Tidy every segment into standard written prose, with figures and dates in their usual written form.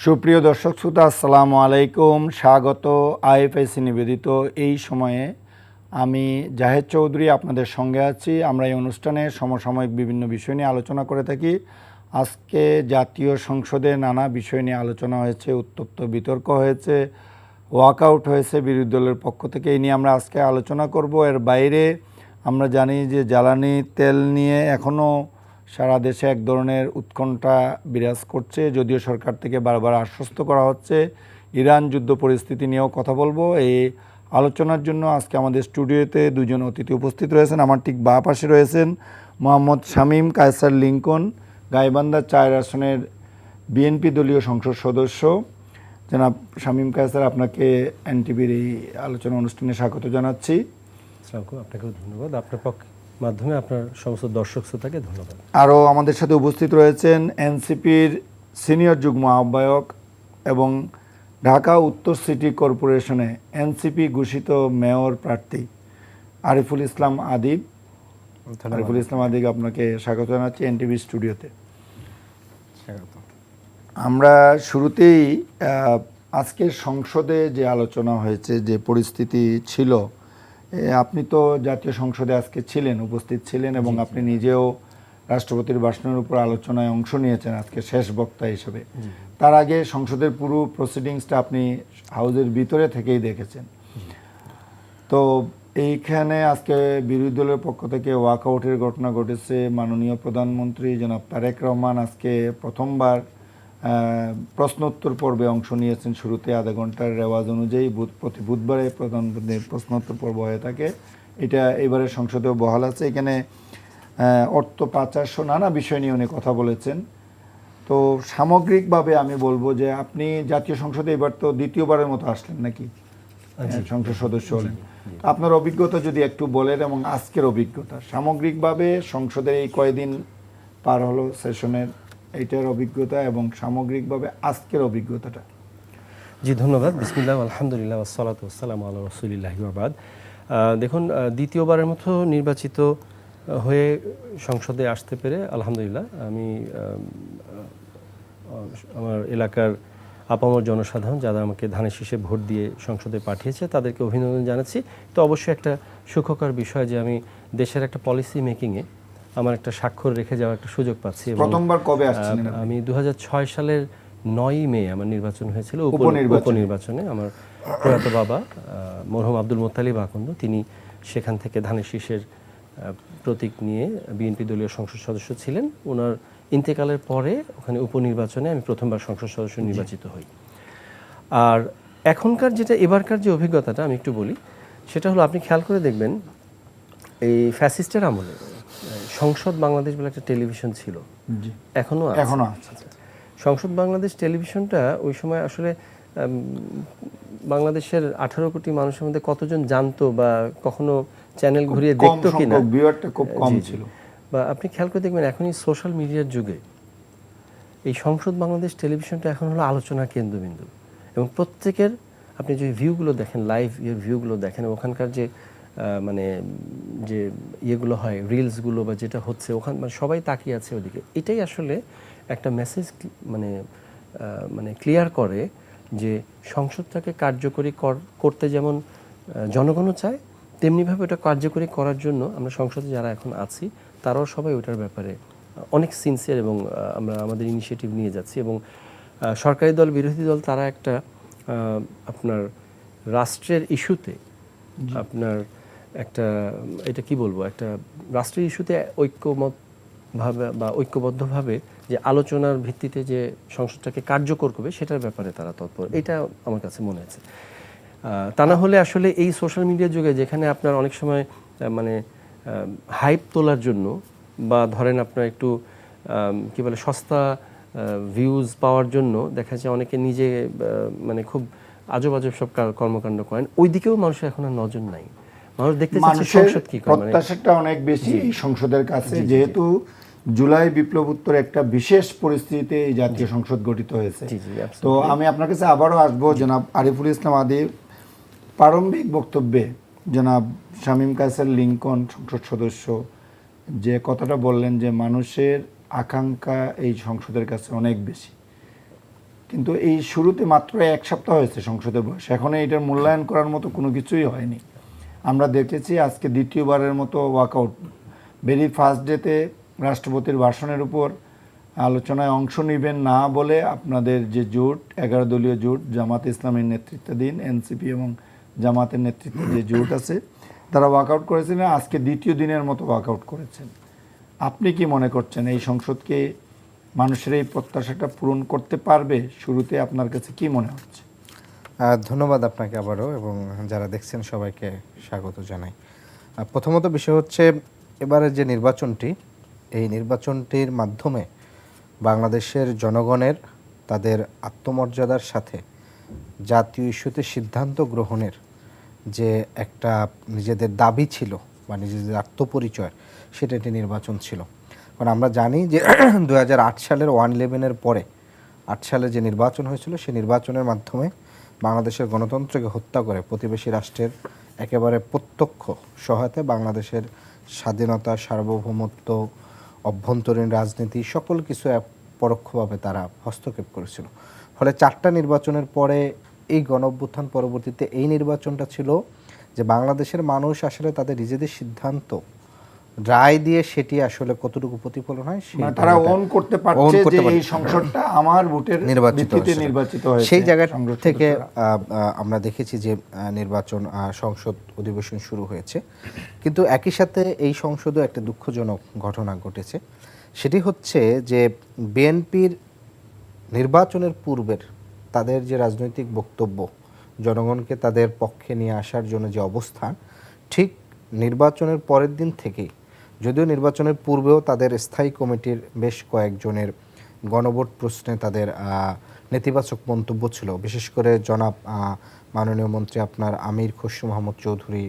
সুপ্রিয় দর্শক শ্রোতা, আসসালামু আলাইকুম। স্বাগত আইএফএসি নিবেদিত এই সময়ে। আমি জাহেদ চৌধুরী আপনাদের সঙ্গে আছি। আমরা এই অনুষ্ঠানে সমসাময়িক বিভিন্ন বিষয় নিয়ে আলোচনা করে থাকি। আজকে জাতীয় সংসদে নানা বিষয় নিয়ে আলোচনা হয়েছে, উত্তপ্ত বিতর্ক হয়েছে, ওয়াকআউট হয়েছে বিরোধী দলের পক্ষ থেকে। এই নিয়ে আমরা আজকে আলোচনা করব। এর বাইরে আমরা জানি যে জ্বালানি তেল নিয়ে এখনও সারা দেশে এক ধরনের উৎকণ্ঠা বিরাজ করছে, যদিও সরকার থেকে বারবার আশ্বস্ত করা হচ্ছে। ইরান যুদ্ধ পরিস্থিতি নিয়েও কথা বলবো। এই আলোচনার জন্য আজকে আমাদের স্টুডিওতে দুজন অতিথি উপস্থিত রয়েছেন। আমার ঠিক বাঁ পাশে রয়েছেন মোহাম্মদ শামীম কায়সার লিঙ্কন, গাইবান্ধা ৪ আসনের বিএনপি দলীয় সংসদ সদস্য। জনাব শামীম কায়সার, আপনাকে এনটিভির এই আলোচনা অনুষ্ঠানে স্বাগত জানাচ্ছি। আপনাকেও ধন্যবাদ। আপনার মাধ্যমে আপনার সমস্ত দর্শক শ্রোতাকে ধন্যবাদ। আরও আমাদের সাথে উপস্থিত রয়েছেন এনসিপির সিনিয়র যুগ্ম আহ্বায়ক এবং ঢাকা উত্তর সিটি কর্পোরেশনে এনসিপি ঘোষিত মেয়র প্রার্থী আরিফুল ইসলাম আদিব। আরিফুল ইসলাম আদিব, আপনাকে স্বাগত জানাচ্ছি এনটিভি স্টুডিওতে। আমরা শুরুতেই আজকের সংসদে যে আলোচনা হয়েছে, যে পরিস্থিতি ছিল, আপনি তো জাতীয় সংসদে আজকে ছিলেন, উপস্থিত ছিলেন, এবং আপনি নিজেও রাষ্ট্রপতির ভাষণের উপর আলোচনায় অংশ নিয়েছেন আজকে শেষ বক্তা হিসেবে। তার আগে সংসদের পুরো প্রসিডিংসটা আপনি হাউজের ভিতরে থেকেই দেখেছেন। তো এইখানে আজকে বিরোধী দলের পক্ষ থেকে ওয়াকআউটের ঘটনা ঘটেছে। মাননীয় প্রধানমন্ত্রী জনাব তারেক রহমান আজকে প্রথমবার প্রশ্নোত্তর পর্বে অংশ নিয়েছেন। শুরুতে আধা ঘন্টার রেওয়াজ অনুযায়ী প্রতি বুধবারে প্রধানমন্ত্রীর প্রশ্নোত্তর পর্ব হয়ে থাকে। এটা এবারে সংসদেও বহাল আছে। এখানে অর্থ পাচার সহ নানা বিষয় নিয়ে উনি কথা বলেছেন। তো সামগ্রিকভাবে আমি বলবো যে আপনি জাতীয় সংসদে এবার তো দ্বিতীয়বারের মতো আসলেন নাকি, সংসদ সদস্য হলেন। আপনার অভিজ্ঞতা যদি একটু বলেন, এবং আজকের অভিজ্ঞতা সামগ্রিকভাবে সংসদের এই কয়দিন পার হলো সেশনের, এইটার অভিজ্ঞতা এবং সামগ্রিকভাবে আজকের অভিজ্ঞতাটা। জি, ধন্যবাদ। বিসমিল্লাহ, আলহামদুলিল্লাহ, ওয়াসসালাতু ওয়াসসালামু আলা রাসূলিল্লাহি ওয়া বাদ। দেখুন, দ্বিতীয়বারের মতো নির্বাচিত হয়ে সংসদে আসতে পেরে আলহামদুলিল্লাহ আমি আমার এলাকার আপামর জনসাধারণ যারা আমাকে ধানের শীষে ভোট দিয়ে সংসদে পাঠিয়েছে তাদেরকে অভিনন্দন জানাচ্ছি। তো অবশ্যই একটা সুখকর বিষয় যে আমি দেশের একটা পলিসি মেকিংয়ে আমার একটা স্বাক্ষর রেখে যাওয়ার একটা সুযোগ পাচ্ছি। প্রথমবার কবে আসছিলেন? আমি 2006 সালের 9ই মে আমার নির্বাচন হয়েছিল, উপনির্বাচনে। আমার প্রয়াত বাবা মরহুম আব্দুল মোত্তালিব আকন্দ, তিনি সেখান থেকে ধানের শীষের প্রতীক নিয়ে বিএনপি দলীয় সংসদ সদস্য ছিলেন। ওনার ইন্তেকালের পরে ওখানে উপনির্বাচনে আমি প্রথমবার সংসদ সদস্য নির্বাচিত হই। আর এখনকার যেটা এবারকার যে অভিজ্ঞতাটা আমি একটু বলি, সেটা হলো আপনি খেয়াল করে দেখবেন এই ফ্যাসিস্টের আমলে সংসদ বাংলাদেশ বলে একটা টেলিভিশন ছিল, এখনো আছে। সংসদ বাংলাদেশ টেলিভিশনটা ওই সময় আসলে বাংলাদেশের 18 কোটি মানুষের মধ্যে কতজন জানতো বা কখনো চ্যানেল ঘুরিয়ে দেখতো কিনা, খুব কম ছিল। বা আপনি খেয়াল করে দেখবেন এখনই সোশ্যাল মিডিয়ার যুগে এই সংসদ বাংলাদেশ টেলিভিশনটা এখন হলো আলোচনার কেন্দ্রবিন্দু। এবং প্রত্যেকের আপনি যে ভিউগুলো দেখেন, লাইভ ভিউগুলো দেখেন, ওখানকার যে মানে যে ইয়েগুলো হয়, রিলসগুলো বা যেটা হচ্ছে ওখানে, মানে সবাই তাকিয়ে আছে ওদিকে। এটাই আসলে একটা মেসেজ মানে ক্লিয়ার করে যে সংসদটাকে কার্যকরী করতে যেমন জনগণও চায়, তেমনিভাবে ওটা কার্যকরী করার জন্য আমরা সংসদে যারা এখন আছি তারাও সবাই ওটার ব্যাপারে অনেক সিনসিয়ার, এবং আমরা আমাদের ইনিশিয়েটিভ নিয়ে যাচ্ছি। এবং সরকারি দল, বিরোধী দল, তারা একটা আপনার রাষ্ট্রের ইস্যুতে আপনার একটা, এটা কি বলবো, একটা রাষ্ট্রের ইস্যুতে ঐক্যমতভাবে বা ঐক্যবদ্ধভাবে যে আলোচনার ভিত্তিতে যে সংসদটাকে কার্যকর করবে সেটার ব্যাপারে তারা তৎপর। এটা আমার কাছে মনে হয়েছে। তা না হলে আসলে এই সোশ্যাল মিডিয়ার যুগে যেখানে আপনার অনেক সময় মানে হাইপ তোলার জন্য বা ধরেন আপনার একটু কি বলে সস্তা ভিউজ পাওয়ার জন্য দেখা যায় অনেকে নিজে মানে খুব আজব আজব সব কর্মকাণ্ড করেন, ওই দিকেও মানুষের এখন আর নজর নাই। মানুষ দেখতে চাচ্ছে সংসদ কি করে, প্রত্যাশাটা অনেক বেশি সংসদের কাছে। যেহেতু জুলাই বিপ্লবোত্তর একটা বিশেষ পরিস্থিতিতে এই জাতীয় সংসদ গঠিত হয়েছে। তো আমি আপনার কাছে আবারও আসবো। জনাব আরিফুল ইসলাম আদিব, প্রারম্ভিক বক্তব্যে জনাব শামীম কায়সার লিঙ্কন সংসদ সদস্য যে কথাটা বললেন যে মানুষের আকাঙ্ক্ষা এই সংসদের কাছে অনেক বেশি, কিন্তু এই শুরুতে মাত্র 1 সপ্তাহ হয়েছে সংসদের বয়স, এখনো এটার মূল্যায়ন করার মতো কোনো কিছুই হয়নি। আমরা দেখেছি আজকে দ্বিতীয়বারের মতো ওয়াকআউট, ভেরি ফার্স্ট ডেতে রাষ্ট্রপতির ভাষণের উপর আলোচনায় অংশ নেবেন না বলে আপনাদের যে জোট, 11 দলীয় জোট, জামাত ইসলামের নেতৃত্বাধীন এনসিপি এবং জামাতের নেতৃত্বে যে জোট আছে, তারা ওয়াকআউট করেছেন। আজকে দ্বিতীয় দিনের মতো ওয়াকআউট করেছেন। আপনি কি মনে করছেন এই সংসদকে মানুষের এই প্রত্যাশাটা পূরণ করতে পারবে? শুরুতে আপনার কাছে কি মনে হচ্ছে? ধন্যবাদ আপনাকে আবারও, এবং যারা দেখছেন সবাইকে স্বাগত জানাই। প্রথমত বিষয় হচ্ছে, এবারে যে নির্বাচনটি, এই নির্বাচনটির মাধ্যমে বাংলাদেশের জনগণের তাদের আত্মমর্যাদার সাথে জাতীয় ইস্যুতে সিদ্ধান্ত গ্রহণের যে একটা নিজেদের দাবি ছিল বা নিজেদের আত্মপরিচয়, সেটা একটি নির্বাচন ছিল। কারণ আমরা জানি যে 2008 সালের 1/11-এর পরে 8 সালে যে নির্বাচন হয়েছিল, সেই নির্বাচনের মাধ্যমে বাংলাদেশের গণতন্ত্রকে হত্যা করে প্রতিবেশী রাষ্ট্রের একেবারে প্রত্যক্ষ সহায়তায় বাংলাদেশের স্বাধীনতা, সার্বভৌমত্ব, অভ্যন্তরীণ রাজনীতি সকল কিছু পরোক্ষভাবে তারা হস্তক্ষেপ করেছিল। ফলে 4টা নির্বাচনের পরে এই গণঅভ্যুত্থান পরবর্তীতে এই নির্বাচনটা ছিল যে বাংলাদেশের মানুষ আসলে তাদের নিজেদের সিদ্ধান্ত রায় দিয়ে সেটি আসলে কতটুকু প্রতিফলন হয় তারা ওন করতে পারছে যে এই সংসদটা আমার ভোটের ভিত্তিতে নির্বাচিত হয়েছে। সেই জায়গা থেকে আমরা দেখেছি যে নির্বাচন, সংসদ অধিবেশন শুরু হয়েছে। কিন্তু একই সাথে এই সংসদে একটা দুঃখজনক ঘটনা ঘটেছে। সেটি হচ্ছে যে বিএনপির নির্বাচনের পূর্বের তাদের যে রাজনৈতিক বক্তব্য, জনগণকে তাদের পক্ষে নিয়ে আসার জন্য যে অবস্থান, ঠিক নির্বাচনের পরের দিন থেকেই, যদিও নির্বাচনের পূর্বেও তাদের স্থায়ী কমিটির বেশ কয়েকজনের গণভোট প্রশ্নে তাদের নেতিবাচক মন্তব্য ছিল, বিশেষ করে জনাব মাননীয় মন্ত্রী আপনার আমির খসরু মাহমুদ চৌধুরী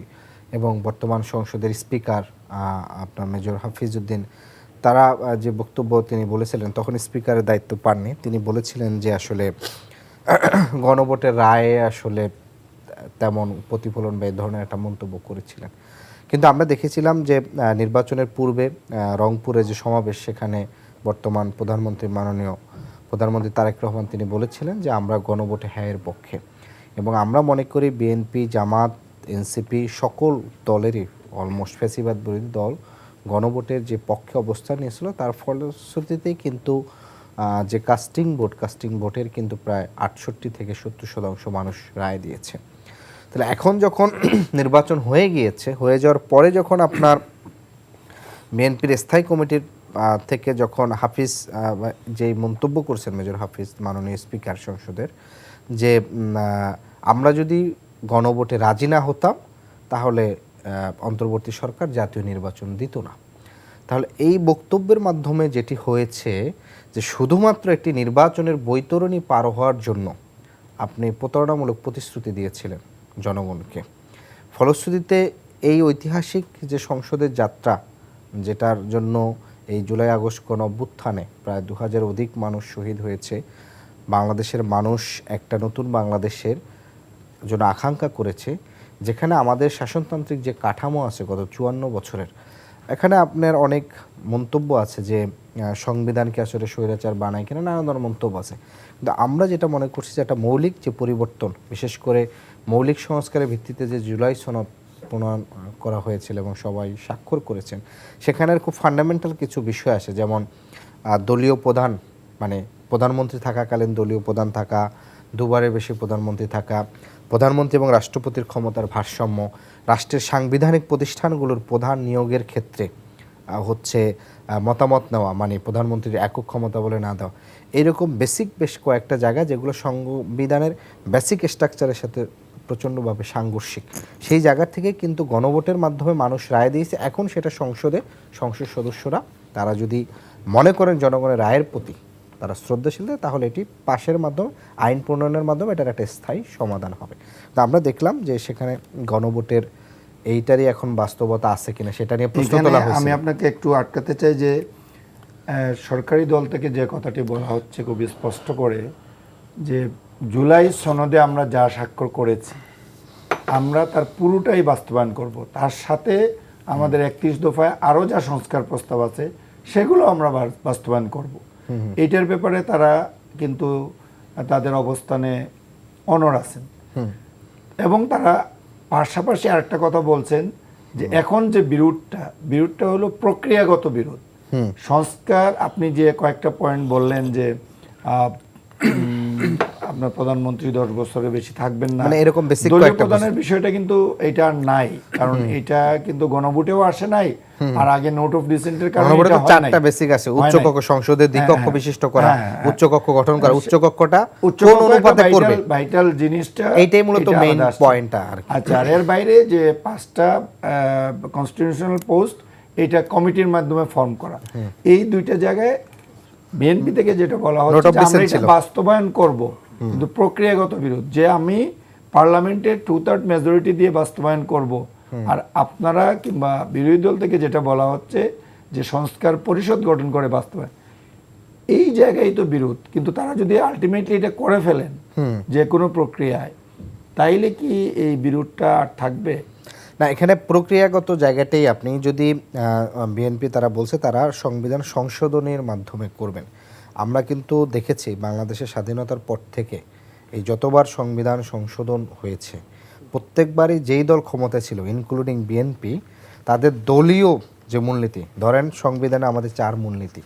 এবং বর্তমান সংসদের স্পিকার আপনার মেজর হাফিজউদ্দিন, তারা যে বক্তব্য তিনি বলেছিলেন, তখন স্পিকারের দায়িত্ব পাননি, তিনি বলেছিলেন যে আসলে গণভোটের রায়ে আসলে তেমন প্রতিফলন বা এই ধরনের একটা মন্তব্য করেছিলেন। কিন্তু আমরা দেখেছিলাম যে নির্বাচনের পূর্বে রংপুরে যে সমাবেশ, সেখানে বর্তমান মাননীয় প্রধানমন্ত্রী তারেক রহমান তিনি বলেছিলেন যে আমরা গণভোটে হ্যাঁয়ের পক্ষে, এবং আমরা মনে করি বিএনপি, জামাত, এনসিপি সকল দলেরই, অলমোস্ট ফ্যাসিবাদ বিরোধী দল গণভোটের যে পক্ষে অবস্থান নিয়েছিল, তার ফলশ্রুতিতেই কিন্তু যে কাস্টিং ভোটের কিন্তু প্রায় 68 থেকে 70% মানুষ রায় দিয়েছে। তাহলে এখন যখন নির্বাচন হয়ে গিয়েছে, হয়ে যাওয়ার পরে যখন আপনার বিএনপির স্থায়ী কমিটির থেকে যখন হাফিজ যেই মন্তব্য করছেন, মেজর হাফিজ মাননীয় স্পিকার সংসদের, যে আমরা যদি গণভোটে রাজি না হতাম তাহলে অন্তর্বর্তী সরকার জাতীয় নির্বাচন দিত না। তাহলে এই বক্তব্যের মাধ্যমে যেটি হয়েছে যে শুধুমাত্র একটি নির্বাচনের বৈতরণী পার হওয়ার জন্য আপনি প্রতারণামূলক প্রতিশ্রুতি দিয়েছিলেন জনগণকে। ফলশ্রুতিতে এই ঐতিহাসিক যে সংসদের যাত্রা, যেটার জন্য এই জুলাই আগস্ট গণঅভ্যুত্থানে প্রায় 2000 অধিক মানুষ শহীদ হয়েছে, বাংলাদেশের মানুষ একটা নতুন বাংলাদেশের জন্য আকাঙ্ক্ষা করেছে, যেখানে আমাদের শাসনতান্ত্রিক যে কাঠামো আছে গত 54 বছরের, এখানে আপনার অনেক মন্তব্য আছে যে সংবিধানকে আসলে স্বৈরাচার বানায় কিনা, নানা ধরনের মন্তব্য আছে। কিন্তু আমরা যেটা মনে করছি যে একটা মৌলিক যে পরিবর্তন, বিশেষ করে মৌলিক সংস্কারের ভিত্তিতে যে জুলাই সনদ প্রণয়ন করা হয়েছিল এবং সবাই স্বাক্ষর করেছেন, সেখানের খুব ফান্ডামেন্টাল কিছু বিষয় আছে, যেমন দলীয় প্রধান, মানে প্রধানমন্ত্রী থাকাকালীন দলীয় প্রধান থাকা, দুবারের বেশি প্রধানমন্ত্রী থাকা, প্রধানমন্ত্রী এবং রাষ্ট্রপতির ক্ষমতার ভারসাম্য, রাষ্ট্রের সাংবিধানিক প্রতিষ্ঠানগুলোর প্রধান নিয়োগের ক্ষেত্রে হচ্ছে মতামত নেওয়া, মানে প্রধানমন্ত্রীর একক ক্ষমতা বলে না দেওয়া, এইরকম বেসিক বেশ কয়েকটা জায়গা যেগুলো সংবিধানের বেসিক স্ট্রাকচারের সাথে প্রচণ্ডভাবে সাংঘর্ষিক, সেই জায়গা থেকে কিন্তু গণভোটের মাধ্যমে মানুষ রায় দিয়েছে। এখন সেটা সংসদ সদস্যরা তারা যদি মনে করেন জনগণের রায়ের প্রতি তারা শ্রদ্ধাশীল, তাহলে এটি পাশের মাধ্যমে, আইন প্রণয়নের মাধ্যমে এটার একটা স্থায়ী সমাধান হবে। তো আমরা দেখলাম যে সেখানে গণভোটের এইটারই এখন বাস্তবতা আছে কিনা সেটা নিয়ে প্রশ্ন তোলা হয়েছে। আমি আপনাকে একটু আটকাতে চাই যে সরকারি দল থেকে যে কথাটি বলা হচ্ছে খুবই স্পষ্ট করে যে জুলাই সনদে আমরা যা স্বাক্ষর করেছি আমরা তার পুরোটাই বাস্তবায়ন করব, তার সাথে আমাদের 31 দফায় আরও যা সংস্কার প্রস্তাব আছে সেগুলো আমরা বাস্তবায়ন করব। এইটার ব্যাপারে তারা কিন্তু তাদের অবস্থানে অনড় আছেন। এবং তারা পাশাপাশি আরেকটা কথা বলছেন যে এখন যে বিরোধটা হলো প্রক্রিয়াগত বিরোধ। সংস্কার, আপনি যে কয়েকটা পয়েন্ট বললেন যে আপনার প্রধানমন্ত্রী 10 বছরের বেশি থাকবেন না, মানে এরকম বেসিক দলীয় কয়েকটা প্রধানের বিষয়টা কিন্তু এটা আর নাই, কারণ এটা কিন্তু গণভোটেও আসে নাই, আর আগে নোট অফ ডিসেন্টের কারণে গণভোটে এটা তো হয় নাই। 4টা বেসিক আছে, হয় উচ্চ নাই। কক্ষ, সংসদের দ্বিকক্ষ বিশিষ্ট করা, উচ্চ কক্ষ গঠন করা, উচ্চ কক্ষটা উচ্চ কোন কক্ষ অনুপাতে একটা করবে, ভাইটাল জিনিসটা, এইটাই মূলত এটা মেইন আলাদা আসছে। পয়েন্টটা আর কি। আচ্ছা, আর এর বাইরে যে 5টা কনস্টিটিউশনাল পোস্ট, এটা কমিটির মাধ্যমে ফর্ম করা, এই দুইটা জায়গায় বিএনপি থেকে যেটা বলা Note হচ্ছে of যে আমরা dissent এটা ছিল। বাস্তবায়ন করব, কিন্তু প্রক্রিয়াগত বিরোধ, যে আমি পার্লামেন্টের 2/3 মেজরিটি দিয়ে বাস্তবায়ন করব, আর আপনারা কিংবা বিরোধী দল থেকে যেটা বলা হচ্ছে যে সংস্কার পরিষদ গঠন করে বাস্তবায়ন, এই জায়গায় তো বিরোধ। কিন্তু তারা যদি আলটিমেটলি এটা করে ফেলেন যে কোনো প্রক্রিয়ায়, তাইলে কি এই বিরোধটা আর থাকবে? না, এখানে প্রক্রিয়াগত জায়গাটাই আপনি যদি বিএনপি তারা বলছে তারা সংবিধান সংশোধনের মাধ্যমে করবেন। আমরা কিন্তু দেখেছি বাংলাদেশের স্বাধীনতার পর থেকে এই যতবার সংবিধান সংশোধন হয়েছে প্রত্যেকবারই যেই দল ক্ষমতা ছিল ইনক্লুডিং বিএনপি, তাদের দলীয় যে মূলনীতি, ধরেন সংবিধানে আমাদের 4 মূলনীতি,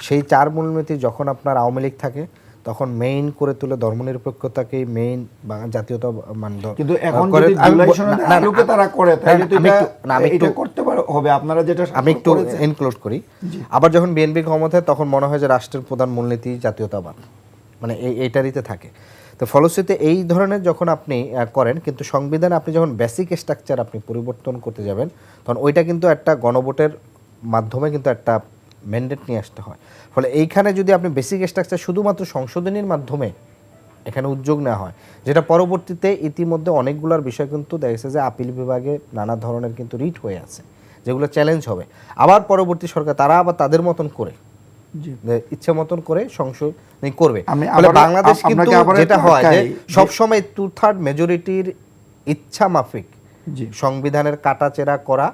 সেই 4 মূলনীতি যখন আপনার আওয়ামী লীগ থাকে তখন মেইন করে তুলে ধর্মনিরপেক্ষতাকে মেইন জাতীয়তা মানদণ্ড, কিন্তু এখন যদি জুলাই সনদের আলোকে তারা করে, তাহলে তো এটা করতে হবে। আপনারা যেটা আমি একটু ইনক্লুড করি। আবার যখন বিএনপি ক্ষমতায় তখন মনে হয় যে রাষ্ট্রের প্রধান মূলনীতি জাতীয়তাবাদ, মানে এইটারিতে থাকে। তো ফলশ্রুতিতে এই ধরনের যখন আপনি করেন, কিন্তু সংবিধানে আপনি যখন বেসিক স্ট্রাকচার আপনি পরিবর্তন করতে যাবেন তখন ওইটা কিন্তু একটা গণভোটের মাধ্যমে কিন্তু একটা ম্যান্ডেট নিয়ে আসতে হয়। ফলে এইখানে যদি আপনি বেসিক স্ট্রাকচার শুধুমাত্র সংশোধনীর মাধ্যমে এখানে উদ্যোগ নেওয়া হয়, যেটা পরবর্তীতে ইতিমধ্যে অনেকগুলোর বিষয় কিন্তু দেখা গেছে যে আপিল বিভাগে নানা ধরনের কিন্তু রিট হয়ে আছে, যেগুলো চ্যালেঞ্জ হবে। আবার পরবর্তী সরকার তারা আবার তাদের মতন করে ইচ্ছে মতন করে সংশোধন করবে। ফলে বাংলাদেশ কিন্তু যেটা হয় যে সবসময় 2/3 মেজরিটির ইচ্ছা মাফিক সংবিধানের কাটাচেরা করা,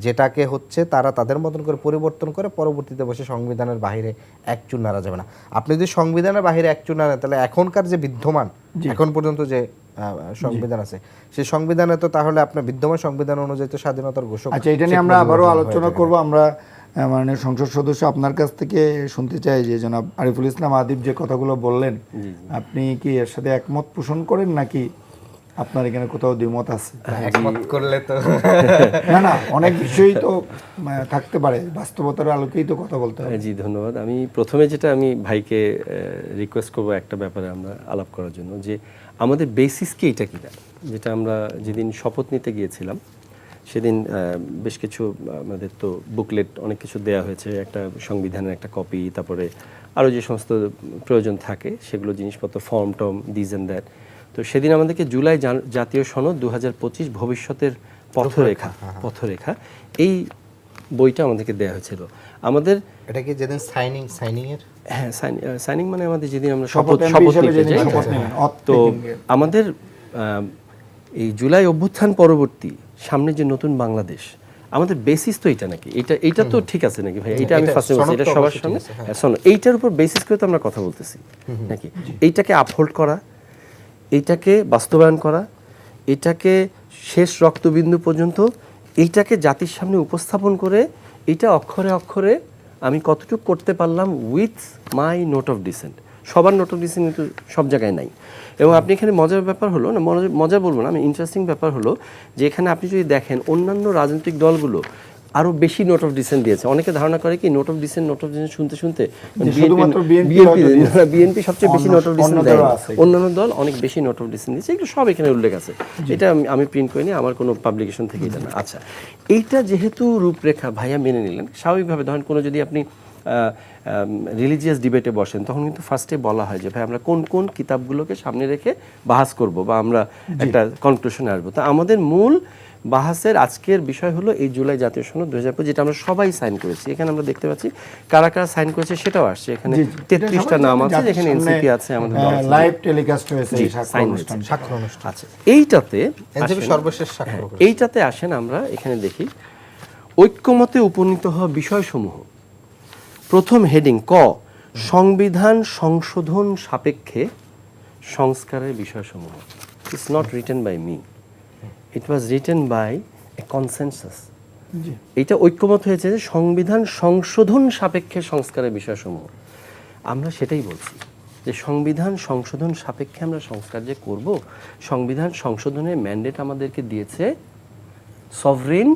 যেটাকে হচ্ছে তারা তাদের মতন করে পরিবর্তন করে পরবর্তীতে বসে সংবিধানের বাইরে এক চুল নাড়া যাবে না। আপনি যদি সংবিধানের বাইরে এক চুল নাড়েন তাহলে এখনকার যে বিদ্যমান এখন পর্যন্ত যে সংবিধান আছে সেই সংবিধানে তো তাহলে আপনার বিদ্যমান সংবিধান অনুযায়ী তো স্বাধীনতার ঘোষক। আচ্ছা, এটা নিয়ে আমরা আবারও আলোচনা করব। আমরা মানে সংসদ সদস্য আপনার কাছ থেকে শুনতে চাই যে জনাব আরিফুল ইসলাম আদিব যে কথাগুলো বললেন, আপনি কি এর সাথে একমত পোষণ করেন নাকি আপনার এখানে কোথাও দ্বিমত আছে? একমত করলে তো না, অনেক বিষয়ই তো থাকতে পারে, বাস্তবতার আলোকেই তো কথা বলতে হবে। জি, ধন্যবাদ। আমি প্রথমে যেটা আমি ভাইকে রিকোয়েস্ট করবো একটা ব্যাপারে আমরা আলাপ করার জন্য, যে আমাদের বেসিস কি এটা কিনা, যেটা আমরা যেদিন শপথ নিতে গিয়েছিলাম সেদিন বেশ কিছু আমাদের তো বুকলেট অনেক কিছু দেয়া হয়েছে, একটা সংবিধানের একটা কপি, তারপরে আরও যে সমস্ত প্রয়োজন থাকে সেগুলো জিনিসপত্র, form Tom, this and that. তো সেদিন আমাদেরকে জুলাই জাতীয় সনদ 2025 ভবিষ্যতের পথরেখা এই বইটা আমাদেরকে দেয়া হয়েছিল। আমাদের এটা কি যেদিন সাইনিং এর, হ্যাঁ, সাইনিং মানে আমাদের যেদিন আমরা শপথ নিতে যাই, তো আমাদের এই জুলাই অভ্যুত্থান পরবর্তী সামনে যে নতুন বাংলাদেশ, আমাদের বেসিস তো এটা নাকি, এটা তো ঠিক আছে নাকি ভাই? এটা আমি ফার্স্টে বলছি, এটা সবার সামনে শোনো, এইটার উপর বেসিস করে তো আমরা কথা বলতেছি নাকি। এইটাকে আপহোল্ড করা, এইটাকে বাস্তবায়ন করা, এটাকে শেষ রক্তবিন্দু পর্যন্ত এইটাকে জাতির সামনে উপস্থাপন করে, এটা অক্ষরে অক্ষরে আমি কতটুকু করতে পারলাম with my note of dissent. সবার নোট অফ ডিসেন্ট কিন্তু সব জায়গায় নাই। এবং আপনি এখানে মজার ব্যাপার হলো না, মজা বলবো না আমি, ইন্টারেস্টিং ব্যাপার হলো যে এখানে আপনি যদি দেখেন অন্যান্য রাজনৈতিক দলগুলো আরো বেশি নোট অফ ডিসেন্ট দিয়েছে। অনেকে ধারণা করে কি নোট অফ ডিসেন্ট শুনতে বিএনপি সবচেয়ে বেশি নোট অফ ডিসেন্ট দেয়, অন্যান্য দল অনেক বেশি নোট অফ ডিসেন্ট দিয়েছে, এগুলো সব এখানে উল্লেখ আছে। এটা আমি প্রিন্ট করিনি, আমার কোনো পাবলিকেশন থেকে এটা না। আচ্ছা, এইটা যেহেতু রূপরেখা ভাইয়া মেনে নিলেন, স্বাভাবিকভাবে ধরেন কোনো যদি আপনি রিলিজিয়াস ডিবেটে বসেন তখন কিন্তু ফার্স্টে বলা হয় যে ভাই আমরা কোন কোন কিতাবগুলোকে সামনে রেখে বাহাস করব বা আমরা একটা কনক্লুশনে আসবো। তো আমাদের মূল বাহাসের আজকের বিষয় হলো এই জুলাই জাতীয় সনদ 2025, যেটা আমরা সবাই সাইন করেছি। এখানে আমরা দেখতে পাচ্ছি কারা কারা সাইন করেছে সেটাও আসছে, এখানে 33টা নাম আছে, যেখানে এনসিপি আছে, আমাদের লাইভ টেলিকাস্ট হয়েছে স্বাক্ষর অনুষ্ঠান। আচ্ছা, এইটাতে সর্বশেষ স্বাক্ষর, এইটাতে আসেন আমরা এখানে দেখি ঐক্যমতে উপনীত হওয়া বিষয়সমূহ। প্রথম হেডিং ক, সংবিধান সংশোধন সাপেক্ষে সংস্কারের বিষয়সমূহ it's not written by me, it was written by a consensus. জি এটা ঐক্যমত হয়েছে যে সংবিধান সংশোধন সাপেক্ষে সংস্কারের বিষয়সমূহ। আমরা সেটাই বলছি যে সংবিধান সংশোধন সাপেক্ষে আমরা সংস্কার যে করব, সংবিধান সংশোধনের ম্যান্ডেট আমাদেরকে দিয়েছে সভরেন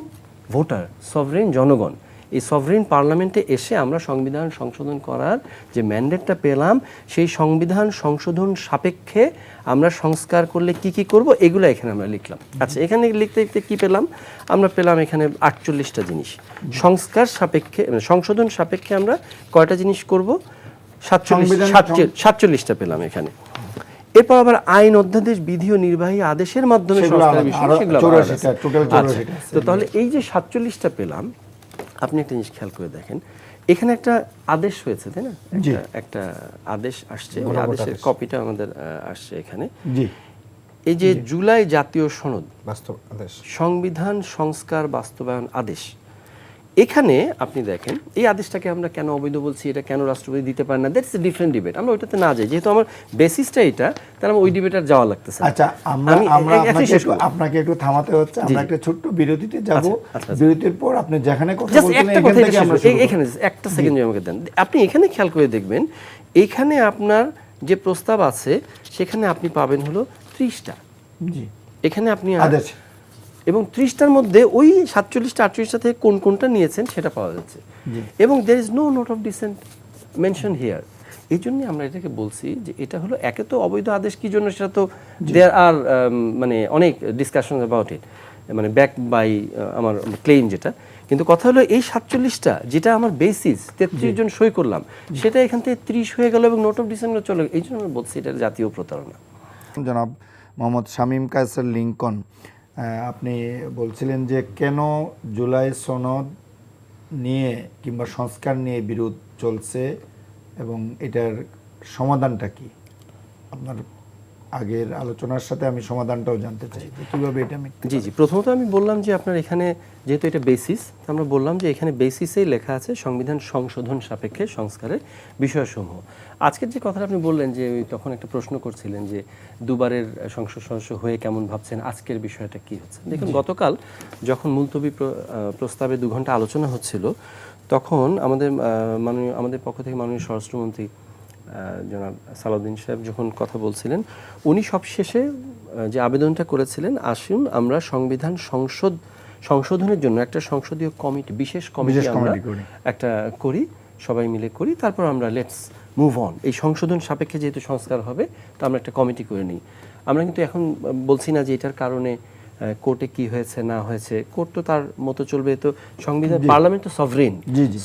ভোটার, সভরেন জনগণ। এই সভরেন পার্লামেন্টে এসে আমরা সংবিধান সংশোধন করার যে ম্যান্ডেটটা পেলাম, সেই সংবিধান সংশোধন সাপেক্ষে আমরা সংস্কার করলে কি কি করব এগুলো এখানে আমরা লিখলাম। আচ্ছা, এখানে লিখতে লিখতে কি পেলাম? আমরা পেলাম এখানে 48টা জিনিস। সংস্কার সাপেক্ষে মানে সংশোধন সাপেক্ষে আমরা কয়টা জিনিস করব? 47টা পেলাম এখানে। এরপর আবার আইন, অধ্যাদেশ, বিধি ও নির্বাহী আদেশের মাধ্যমে সংস্কারের বিষয়, সেগুলো আবার আলাদা আছে। আচ্ছা, তো তাহলে এই যে 47টা পেলাম, আপনি একটা জিনিস খেয়াল করে দেখেন, এখানে একটা আদেশ হয়েছে, তাই না? একটা আদেশ আসছে, ওই আদেশের কপিটা আমাদের আসছে এখানে। জি এই যে জুলাই জাতীয় সনদ বাস্তব আদেশ, সংবিধান সংস্কার বাস্তবায়ন আদেশ, এখানে আপনি দেখেন এই আদেশটাকে আমরা কেন অবৈধ বলছি, এটা কেন রাষ্ট্রপতি দিতে পারে না, দ্যাটস এ ডিফারেন্ট ডিবেট। আমরা ওইটাতে না যাই, যেহেতু আমার বেসিসটা এটা, তাহলে আমার ওই ডিবেট আর যাওয়া লাগতেছে না। আচ্ছা, আপনাকে একটু থামাতে হচ্ছে, আমরা একটা ছোট্ট বিরতিতে যাব। বিরতির পর আপনি যেখানে কথা বলছেন এখান থেকে আমরা এখানে একটা সেকেন্ড আমাকে দেন। আপনি এখানে খেয়াল করে দেখবেন, এখানে আপনার যে প্রস্তাব আছে সেখানে আপনি পাবেন হলো 30টা। জি এখানে আপনি আদেশ, এবং 30টার মধ্যে ওই 47টা 48টা থেকে কোন কোনটা নিয়েছেন সেটা পাওয়া যাচ্ছে। এবং there is no note of dissent mention here. এই জন্যই আমরা এটাকে বলছি যে এটা হলো, একে তো অবৈধ আদেশ কি জন্য সেটা তো দেয়ার আর মানে অনেক ডিসকাশন অ্যাবাউট ইট, মানে ব্যাক বাই আমার ক্লেইম যেটা। কিন্তু কথা হলো এই 47টা যেটা আমার বেসিস 33 জন সই করলাম, সেটা এখান থেকে 30 হয়ে গেল এবং নোট অফ ডিসেন্ট চলে গেল। এই জন্য আমরা বলছি এটা জাতীয় প্রতারণা। জনাব মোহাম্মদ শামীম কায়সার লিংকন, আপনি বলছিলেন যে কেন জুলাই সনদ নিয়ে কিংবা সংস্কার নিয়ে বিরোধ চলছে এবং এটার সমাধানটা কি? আপনার আগের আলোচনার সাথে আমি সমাধানটাও জানতে চাই যে কীভাবে এটা আমি। জি জি, প্রথমত আমি বললাম যে আপনার এখানে যেহেতু এটা বেসিস, আমরা বললাম যে এখানে বেসিসেই লেখা আছে সংবিধান সংশোধন সাপেক্ষে সংস্কারের বিষয়সমূহ। আজকের যে কথাটা আপনি বললেন যে তখন একটা প্রশ্ন করছিলেন যে দুবারের সংসদ সদস্য হয়ে কেমন ভাবছেন, আজকের বিষয়টা কি হচ্ছে। দেখুন, গতকাল যখন মুলতবি প্রস্তাবে 2 ঘন্টা আলোচনা হচ্ছিল, তখন আমাদের পক্ষ থেকে মাননীয় স্বরাষ্ট্রমন্ত্রী জনাব সালাউদ্দিন সাহেব যখন কথা বলছিলেন, উনি সবশেষে যে আবেদনটা করেছিলেন, আসুন আমরা সংবিধান সংশোধনের জন্য একটা সংসদীয় কমিটি, বিশেষ কমিটি আমরা একটা করি, সবাই মিলে করি, তারপর আমরা লেটস মুভ অন। এই সংশোধন সাপেক্ষে যেহেতু সংস্কার হবে, তো আমরা একটা কমিটি করে নিই। আমরা কিন্তু এখন বলছি না যে এটার কারণে কোর্টে কি হয়েছে না হয়েছে, কোর্ট তো তার মতো চলবে, তো সংবিধান, পার্লামেন্ট তো সভরেন,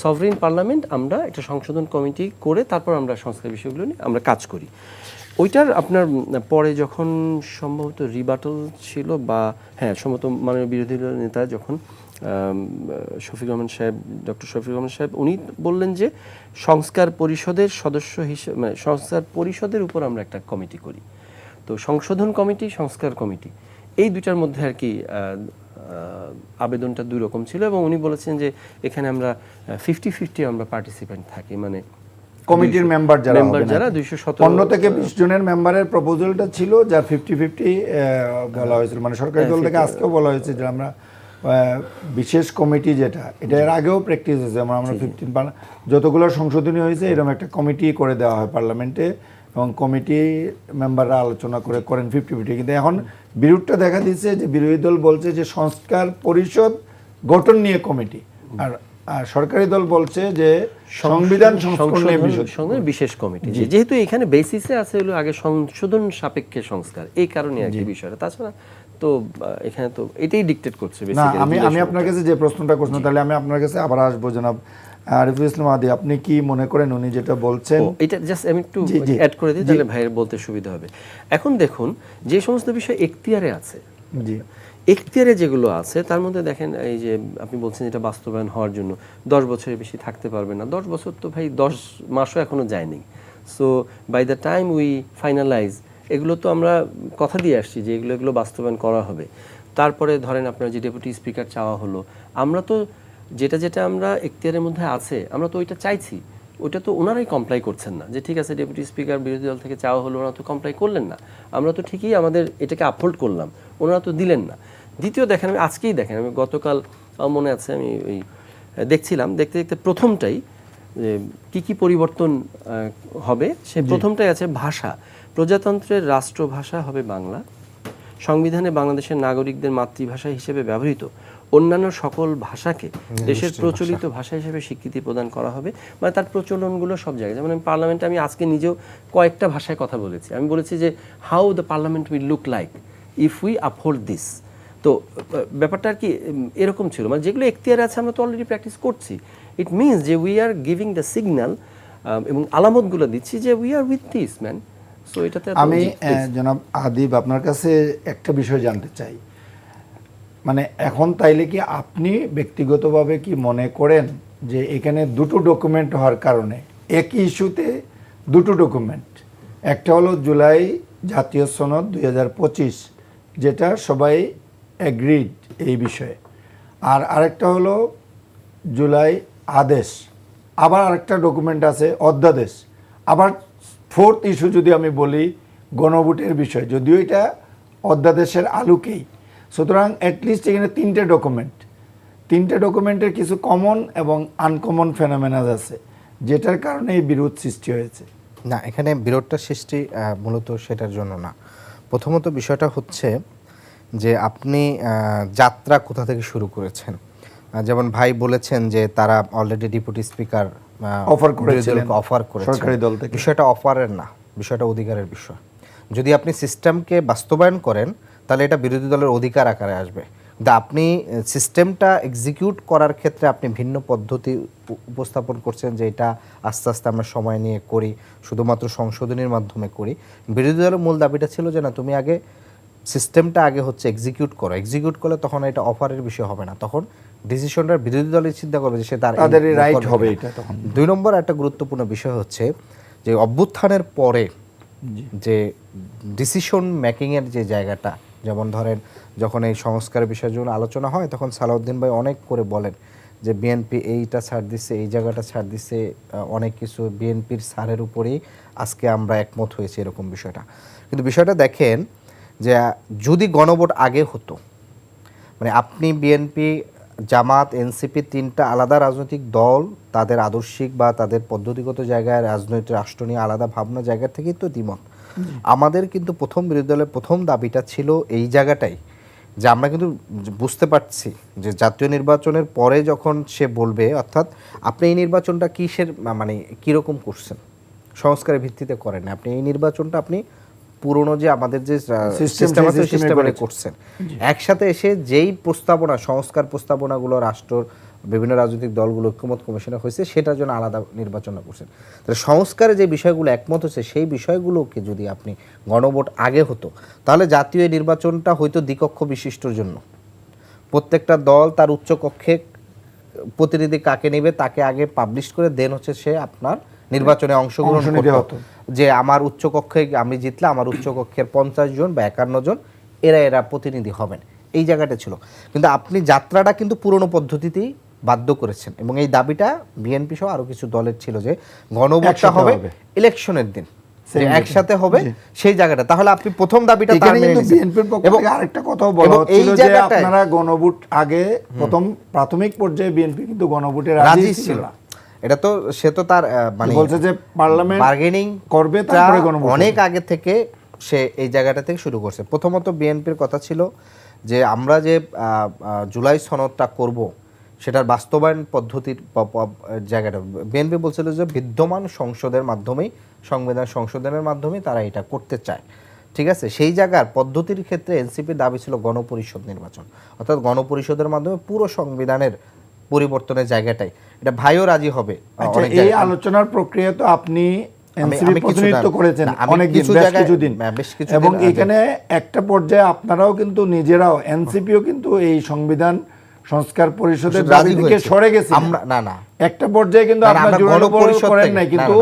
সভরেন পার্লামেন্ট। আমরা একটা সংশোধন কমিটি করে তারপর আমরা সংস্কার বিষয়গুলো নিয়ে আমরা কাজ করি। ওইটার আপনার পরে যখন সম্ভবত রিবাটল ছিল বা হ্যাঁ সম্ভবত মাননীয় বিরোধী দলের নেতা যখন শফিকুর রহমান সাহেব, ডক্টর শফিকুর রহমান সাহেব, উনি বললেন যে সংস্কার পরিষদের সদস্য হিসেবে, মানে সংস্কার পরিষদের উপর আমরা একটা কমিটি করি। তো সংশোধন কমিটি, সংস্কার কমিটি, এই দুইটার মধ্যে আর কি আবেদনটা 2 রকম ছিল। এবং উনি বলেছেন যে এখানে আমরা 50-50 আমরা পার্টিসিপেন্ট থাকি, মানে কমিটির মেম্বার যারা 217 থেকে 20 জনের মেম্বারের প্রপোজালটা ছিল, যার 50-50 বলা হয়েছিল। মানে সরকারি দল থেকে আজকেও বলা হয়েছে যে আমরা বিশেষ কমিটি, যেটা এটা এর আগেও প্র্যাকটিস হয়েছে, আমরা 15 যতগুলো সংশোধনী হয়েছে এরকম একটা কমিটি করে দেওয়া হয় পার্লামেন্টে, এবং কমিটি মেম্বাররা আলোচনা করেন 50-50। কিন্তু এখন বিরোধটা দেখা দিচ্ছে যে বিরোধী দল বলছে যে সংস্কার পরিষদ গঠন নিয়ে কমিটি, আর সরকারি দল বলছে যে সংবিধান সংশোধনের বিশেষ কমিটি। যেহেতু এখানে বেসিসে আছে হলো আগে সংশোধন সাপেক্ষে সংস্কার, এই কারণে আর কি বিষয়টা। তাছাড়া তো এখানে তো এটাই ডিক্টেট করছে বেসিক্যালি। আমি আপনার কাছে যে প্রশ্নটা করছিলাম, তাহলে আমি আপনার কাছে আবার আসবো। জনাব আরিফুল ইসলাম আদি, আপনি কি মনে করেন উনি যেটা বলছেন? এটা জাস্ট আমি একটু অ্যাড করে দিই, তাহলে ভাইয়ের বলতে সুবিধা হবে। এখন দেখুন, যে সমস্ত বিষয় এখতিয়ারে আছে, এখতিয়ারে যেগুলো আছে তার মধ্যে দেখেন, এই যে আপনি বলছেন এটা বাস্তবায়ন হওয়ার জন্য 10 বছরের বেশি থাকতে পারবে না। 10 বছর তো ভাই 10 মাসও এখনো যায়নি। So by the time we finalise, এগুলো তো আমরা কথা দিয়ে আসছি যে এগুলো বাস্তবায়ন করা হবে। তারপরে ধরেন আপনার যে ডেপুটি স্পিকার চাওয়া হলো, আমরা তো যেটা আমরা এখতিয়ারের মধ্যে আছে আমরা তো ওইটা চাইছি, ওটা তো ওনারাই কমপ্লাই করছেন না, যে ঠিক আছে ডেপুটি স্পিকার বিরোধী দল থেকে চাওয়া হলো, ওনারা তো কমপ্লাই করলেন না, আমরা তো ঠিকই আমাদের এটাকে আপহোল্ড করলাম, ওনারা তো দিলেন না। দ্বিতীয় দেখেন, আমি আজকেই দেখেন, আমি গতকাল আমার মনে আছে আমি ওই দেখছিলাম, দেখতে দেখতে প্রথমটাই যে কী পরিবর্তন হবে, সে প্রথমটাই আছে ভাষা। প্রজাতন্ত্রের রাষ্ট্রভাষা হবে বাংলা, সংবিধানে বাংলাদেশের নাগরিকদের মাতৃভাষা হিসেবে ব্যবহৃত অন্যান্য সকল ভাষাকে দেশের প্রচলিত ভাষা হিসেবে স্বীকৃতি প্রদান করা হবে। মানে তার প্রচলনগুলো সব জায়গায়, যেমন আমি পার্লামেন্টে আমি আজকে নিজেও কয়েকটা ভাষায় কথা বলেছি। আমি বলেছি যে how the parliament will look like if we uphold this. তো ব্যাপারটা আর কি এরকম ছিল, মানে যেগুলো এখতিয়ারে আছে আমরা তো অলরেডি প্র্যাকটিস করছি। ইট মিনস যে we are giving the signal এবং আলামতগুলো দিচ্ছি যে we are with this man. So এটাতে আমি জনাব আদিব আপনার কাছে একটা বিষয় জানতে চাই, মানে এখন তাইলে কি আপনি ব্যক্তিগতভাবে কি মনে করেন যে এখানে দুটো ডকুমেন্ট হওয়ার কারণে একই ইস্যুতে দুটো ডকুমেন্ট, একটা হলো জুলাই জাতীয় সনদ 2025 যেটা সবাই এগ্রিড এই বিষয়ে, আর আরেকটা হলো জুলাই আদেশ, আবার আরেকটা ডকুমেন্ট আছে অধ্যাদেশ, আবার ফোর্থ ইস্যু যদি আমি বলি গণভোটের বিষয়, যদিও এটা অধ্যাদেশের আলোকেই। সুতরাং অ্যাটলিস্ট এখানে তিনটে ডকুমেন্টের কিছু কমন এবং আনকমন ফেনোমেনাস আছে, যেটার কারণে এই বিরোধ সৃষ্টি হয়েছে। না, এখানে বিরোধটা সৃষ্টি মূলত সেটার জন্য না। প্রথমত বিষয়টা হচ্ছে যে আপনি যাত্রা কোথা থেকে শুরু করেছেন। যেমন ভাই বলেছেন যে তারা অলরেডি ডেপুটি স্পিকার অফার করেছিলেন সরকারি দল থেকে। বিষয়টা অফারের না, বিষয়টা অধিকারের বিষয়। যদি আপনি সিস্টেমকে বাস্তবায়ন করেন তাহলে এটা বিরোধী দলের অধিকার আকারে আসবে। কিন্তু আপনি সিস্টেমটা এক্সিকিউট করার ক্ষেত্রে আপনি ভিন্ন পদ্ধতি উপস্থাপন করছেন, যে এটা আস্তে আস্তে আমরা সময় নিয়ে করি, শুধুমাত্র সংশোধনীর মাধ্যমে করি। বিরোধী দলের মূল দাবিটা ছিল যে না, তুমি আগে সিস্টেমটা আগে হচ্ছে এক্সিকিউট করো, এক্সিকিউট করলে তখন এটা অফারের বিষয় হবে না, তখন ডিসিশনটা বিরোধী দলের চিন্তা করবে যে সে তাদের রাইট হবে এটা। তখন 2 নম্বর একটা গুরুত্বপূর্ণ বিষয় হচ্ছে যে অভ্যুত্থানের পরে যে ডিসিশন মেকিংয়ের যে জায়গাটা, যেমন ধরেন যখন এই সংস্কারের বিষয়ের জন্য আলোচনা হয় তখন সালাউদ্দিন ভাই অনেক করে বলেন যে বিএনপি এইটা ছাড় দিচ্ছে, এই জায়গাটা ছাড় দিচ্ছে, অনেক কিছু বিএনপির ছাড়ের উপরেই আজকে আমরা একমত হয়েছি, এরকম বিষয়টা। কিন্তু বিষয়টা দেখেন যে যদি গণভোট আগে হতো, মানে আপনি বিএনপি, জামাত, এনসিপি 3টা আলাদা রাজনৈতিক দল, তাদের আদর্শিক বা তাদের পদ্ধতিগত জায়গায় রাজনৈতিক রাষ্ট্র নিয়ে আলাদা ভাবনা জায়গা থেকেই তো দ্বিমত। আমাদের কিন্তু প্রথম বিরোধী দলের প্রথম দাবিটা ছিল এই জায়গাটাই, যে আমরা কিন্তু বুঝতে পারছি যে জাতীয় নির্বাচনের পরে যখন সে বলবে, অর্থাৎ আপনি এই নির্বাচনটা কিসের মানে কীরকম করছেন, সংস্কারের ভিত্তিতে করেন, আপনি এই নির্বাচনটা আপনি পুরনো যে আমাদের যে সিস্টেম আছে সিস্টেমে করছেন। একসাথে এসে যেই প্রস্তাবনা, সংস্কার প্রস্তাবনাগুলো রাষ্ট্রর বিভিন্ন রাজনৈতিক দলগুলো ঐক্যমত কমিশনে হয়েছে, সেটার জন্য আলাদা নির্বাচন করছেন। তাহলে সংস্কারে যে বিষয়গুলো একমত হচ্ছে, সেই বিষয়গুলোকে যদি আপনি গণভোট আগে হতো, তাহলে জাতীয় নির্বাচনটা হয়তো দ্বিকক্ষ বিশিষ্টর জন্য প্রত্যেকটা দল তার উচ্চকক্ষে প্রতিনিধি কাকে নেবে তাকে আগে পাবলিশ করে দেন হচ্ছে সে আপনার নির্বাচনে অংশগ্রহণ করতে, যে আমার উচ্চকক্ষে আমি জিতলে আমার উচ্চকক্ষের 50 জন বা 51 জন এরা প্রতিনিধি হবেন, এই জায়গাটা ছিল। কিন্তু আপনি যাত্রাটা কিন্তু পুরনো পদ্ধতিতেই বাধ্য করেছেন, এবং এই দাবিটা বিএনপি সহ আরো কিছু দলের ছিল যে গণভোটটা হবে ইলেকশনের দিন, একসাথে হবে সেই জায়গাটা। তাহলে আপনি প্রথম দাবিটা তার মেনে নিয়েছেন। বিএনপির পক্ষ থেকে আরেকটা কথাও বলা হচ্ছিল যে আপনারা গণভোট আগে প্রথম প্রাথমিক পর্যায়ে বিএনপি কিন্তু গণভোটে রাজি ছিল না। এটা তো সে তো তার মানে বলছে যে পার্লামেন্ট বার্গেনিং করবে, তারপরে গণভোট অনেক আগে থেকে সে এই জায়গাটা থেকে শুরু করছে। প্রথমত বিএনপির কথা ছিল যে আমরা যে জুলাই সনদটা করব সেটার বাস্তবায়ন পদ্ধতির জায়গাটা বিএনপি বলছিল যে বিদ্যমান সংসদের মাধ্যমেই, সংবিধান সংশোধনের মাধ্যমে তারা এটা করতে চায়। ঠিক আছে, সেই জায়গার পদ্ধতির ক্ষেত্রে এনসিপির দাবি ছিল গণপরিষদ নির্বাচন, অর্থাৎ গণপরিষদের মাধ্যমে পুরো সংবিধানের পরিবর্তনের জায়গাটাই, এটা ভাইও রাজি হবে। এই আলোচনার প্রক্রিয়া তো আপনি এনসিপি প্রতিনিধিত্ব করেছেন অনেক দিন, বেশ কিছুদিন, এবং এখানে একটা পর্যায়ে আপনারাও কিন্তু নিজেরাও এনসিপিও কিন্তু এই সংবিধান সংস্কার পরিষদের দাবি থেকে সরে গেছে। আমরা না একটা পর্যায়ে কিন্তু আপনারা গণপরিষদ করেন নাই, কিন্তু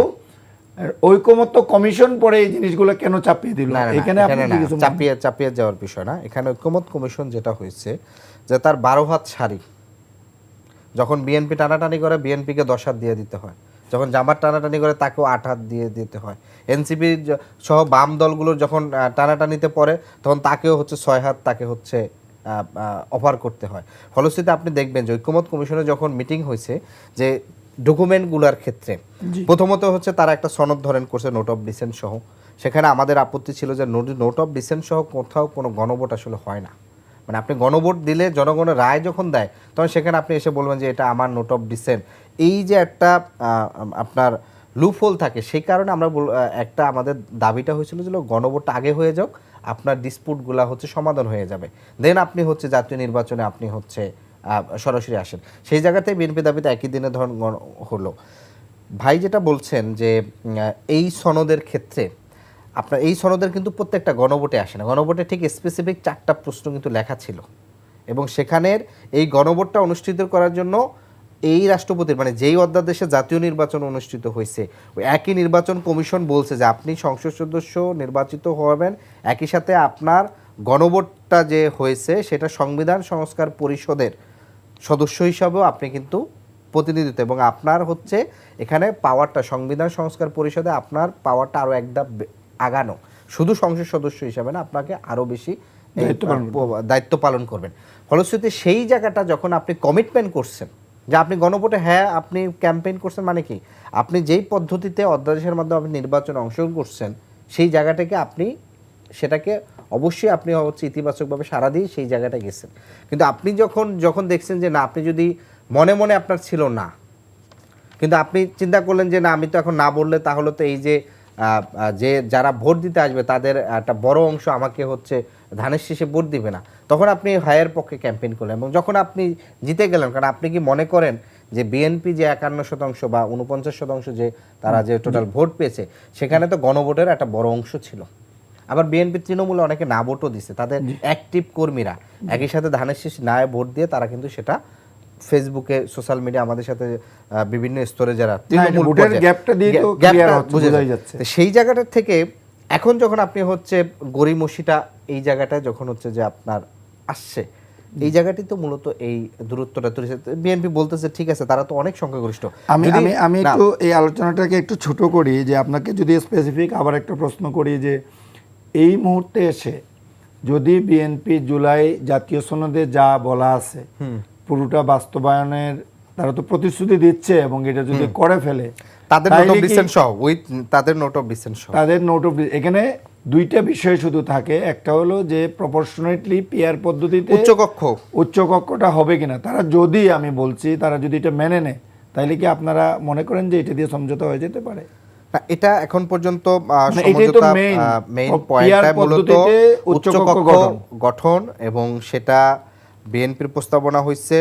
ঐকমত্য কমিশন পরে এই জিনিসগুলো কেন চাপিয়ে দিল? এখানে আপনি কিছু চাপিয়ে যাওয়ার বিষয় না। এখানে ঐকমত্য কমিশন যেটা হয়েছে যে তার 12 হাত সারি যখন বিএনপি টানাটানি করে, বিএনপিকে 10 হাত দিয়ে দিতে হয়, যে যখন জামাত টানাটানি করে তাকেও 8 হাত দিয়ে দিতে হয়। এনসিপি সহ বাম দলগুলোর যখন টানাটানিতে পড়ে তখন তাকেও হচ্ছে 6 হাত তাকে হচ্ছে অফার করতে হয়। ফলশ্রুতিতে আপনি দেখবেন যে ঐক্যমত কমিশনে যখন মিটিং হয়েছে যে ডকুমেন্টগুলোর ক্ষেত্রে প্রথমত হচ্ছে তারা একটা সনদ ধরেন করছে নোট অফ ডিসেন্ট সহ। সেখানে আমাদের আপত্তি ছিল যে নোট অফ ডিসেন্ট সহ কোথাও কোনো গণভোট আসলে হয় না। মানে আপনি গণভোট দিলে জনগণের রায় যখন দেয় তখন সেখানে আপনি এসে বলবেন যে এটা আমার নোট অফ ডিসেন্ট, এই যে একটা আপনার লুপহোল থাকে, সেই কারণে আমরা একটা আমাদের দাবিটা হয়েছিল যে গণভোটটা আগে হয়ে যাক, আপনার ডিসপুটগুলা হচ্ছে সমাধান হয়ে যাবে, দেন আপনি হচ্ছে জাতীয় নির্বাচনে আপনি হচ্ছে সরাসরি আসেন। সেই জায়গাতে বিএনপি দাবিতে একই দিনে ধরুন হলো। ভাই যেটা বলছেন যে এই সনদের ক্ষেত্রে আপনার এই সনদের কিন্তু প্রত্যেকটা গণভোটে আসে না, গণভোটে ঠিক স্পেসিফিক 4টা প্রশ্ন কিন্তু লেখা ছিল এবং সেখানের এই গণভোটটা অনুষ্ঠিত করার জন্য এই রাষ্ট্রপতির মানে যেই অধ্যাদেশে জাতীয় নির্বাচন অনুষ্ঠিত হয়েছে ওই একই নির্বাচন কমিশন বলছে যে আপনি সংসদ সদস্য নির্বাচিত হবেন, একই সাথে আপনার গণভোটটা যে হয়েছে সেটা সংবিধান সংস্কার পরিষদের সদস্য হিসাবেও আপনি কিন্তু প্রতিনিধিত্ব, এবং আপনার হচ্ছে এখানে পাওয়ারটা সংবিধান সংস্কার পরিষদে আপনার পাওয়ারটা আরও এক ধাপ আগানো, শুধু সংসদ সদস্য হিসাবে না, আপনাকে আরও বেশি দায়িত্ব পালন করবেন। ফলশ্রুতিতে সেই জায়গাটা যখন আপনি কমিটমেন্ট করছেন যে আপনি গণভোটে হ্যাঁ আপনি ক্যাম্পেইন করছেন, মানে কি আপনি যেই পদ্ধতিতে অধ্যাদেশের মাধ্যমে আপনি নির্বাচনে অংশগ্রহণ করছেন সেই জায়গাটাকে আপনি সেটাকে অবশ্যই আপনি হচ্ছে ইতিবাচকভাবে সাড়া দিয়ে সেই জায়গাটা গেছেন। কিন্তু আপনি যখন দেখছেন যে না, আপনি যদি মনে মনে আপনার ছিল না, কিন্তু আপনি চিন্তা করলেন যে না আমি তো এখন না বললে তাহলে তো এই যে যারা ভোট দিতে আসবে তাদের একটা বড় অংশ আমাকে হচ্ছে ধানের শীষে ভোট দিবে না, তখন আপনি হায়ের পক্ষে ক্যাম্পেইন করলেন এবং যখন আপনি জিতে গেলেন, কারণ আপনি কি মনে করেন যে বিএনপি যে 51% বা 49% যে তারা যে টোটাল ভোট পেয়েছে সেখানে তো গণভোটের একটা বড় অংশ ছিল। আবার বিএনপি তৃণমূলে অনেকে না ভোটও দিছে, তাদের অ্যাক্টিভ কর্মীরা একই সাথে ধানের শীষ না ভোট দিয়ে তারা কিন্তু সেটা ফেসবুকে সোশ্যাল মিডিয়া আমাদের সাথে বিভিন্ন স্তরে যারা সেই জায়গাটা থেকে এখন যখন আপনি হচ্ছে গড়িমসিটা এই জায়গাটা যখন হচ্ছে যে আপনার আসছে, এই জায়গাটি তো মূলত এই দূরত্বটা তৈরি। বিএনপি বলতেছে ঠিক আছে তারা তো অনেক সংখ্যাগরিষ্ঠ। আমি একটু এই আলোচনাটাকে একটু ছোট করি, যে আপনাকে যদি স্পেসিফিক আবার একটা প্রশ্ন করি যে এই মুহূর্তে এসে যদি বিএনপি জুলাই জাতীয় সনদে যা বলা আছে পুরোটা বাস্তবায়নের তারা তো প্রতিশ্রুতি দিচ্ছে এবং এটা যদি করে ফেলে তাদের নোট অফ ডিসেন্ট সহ তাদের নোট অফ এখানে দুইটা বিষয় শুধু থাকে, একটা হলো যে প্রপোর্শনেটলি পিয়ার পদ্ধতিতে উচ্চকক্ষটা হবে কিনা, তারা যদি আমি বলছি তারা যদি এটা মেনে নেয় তাহলে কি আপনারা মনে করেন যে এটা দিয়ে সমঝোতা হয়ে যেতে পারে? এটা এখন পর্যন্ত মেইন পয়েন্টটা মূলত উচ্চকক্ষ গঠন এবং সেটা বিএনপির প্রস্তাবনা হয়েছে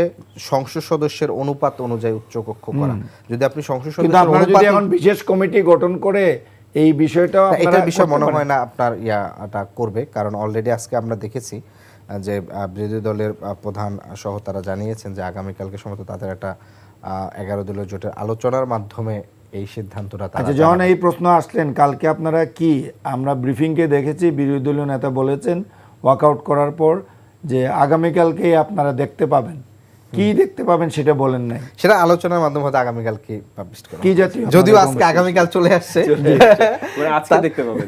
সংসদ সদস্যের অনুপাত অনুযায়ী উচ্চকক্ষ করা। যদি আপনি সংসদ সদস্যের অনুপাত এখন বিশেষ কমিটি গঠন করে এই বিষয়টা এটা বিষয় মনে হয় না আপনার এটা করবে, কারণ অলরেডি আজকে আমরা দেখেছি যে বিরোধী দলের প্রধান সহ তারা জানিয়েছেন যে আগামীকালকে সম্ভবত তাদের একটা 11 দলীয় জোটের আলোচনার মাধ্যমে এই সিদ্ধান্তটা। আচ্ছা, যখন এই প্রশ্ন আসলেন কালকে আপনারা কি, আমরা ব্রিফিংকে দেখেছি বিরোধী দলীয় নেতা বলেছেন ওয়াকআউট করার পর যে আগামীকালকে আপনারা দেখতে পাবেন, কি দেখতে পাবেন সেটা বলেন নাই, সেটা আলোচনার মাধ্যমে হয়তো আগামীকালকে পাবলিশ করা কি জাতীয়, যদিও আজকে আগামীকাল চলে আসছে আজকে দেখতে পাবেন।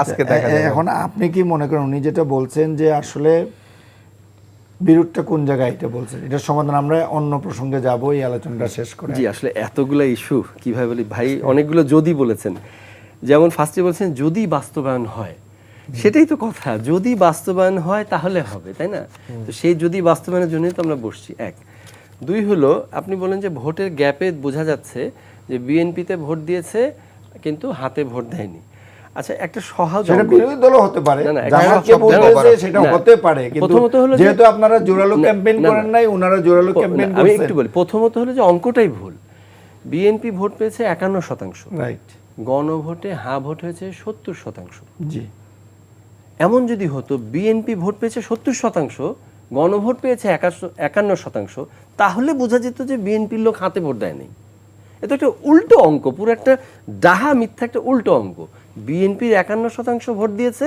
আজকে দেখা যাবে। এখন আপনি কি মনে করেন উনি যেটা বলছেন যে আসলে বিরোধটা কোন জায়গায় এটা বলছেন, এটার সমাধান আমরা অন্য প্রসঙ্গে যাব এই আলোচনাটা শেষ করে। জি, আসলে এতগুলো ইস্যু কিভাবে বলি ভাই, অনেকগুলো যদি বলেছেন, যেমন ফার্স্টে বলছেন যদি বাস্তবায়ন হয়, সেটাই তো কথা, যদি বাস্তবায়ন হয় তাহলে হবে, তাই না? তো সেই যদি বাস্তবায়নের জন্যই তো আমরা বসছি। এক, দুই হলো আপনি বলেন যে ভোটের গ্যাপে বোঝা যাচ্ছে যে বিএনপিতে ভোট দিয়েছে কিন্তু হাতে ভোট দেয়নি। আচ্ছা, একটা সহজ বিরোধী দলও হতে পারে, সেটা হতে পারে, কিন্তু যেহেতু আপনারা জোরালো ক্যাম্পেইন করেন নাই, ওনারা জোরালো ক্যাম্পেইন করেছেন। আমি একটু বলি, প্রথমত হলো যে অঙ্কটাই ভুল। বিএনপি ভোট পেয়েছে 51%, রাইট, গণভোটে হ্যাঁ ভোট হয়েছে 70%। জি, এমন যদি হতো বিএনপি ভোট পেয়েছে 70%, গণভোট পেয়েছে 51%, তাহলে বোঝা যেত যে বিএনপির লোক হাতে ভোট দেয়নি। এটা একটা উল্টো অঙ্ক, পুরো একটা ডাহা মিথ্যা একটা উল্টো অঙ্ক। বিএনপির 51% ভোট দিয়েছে,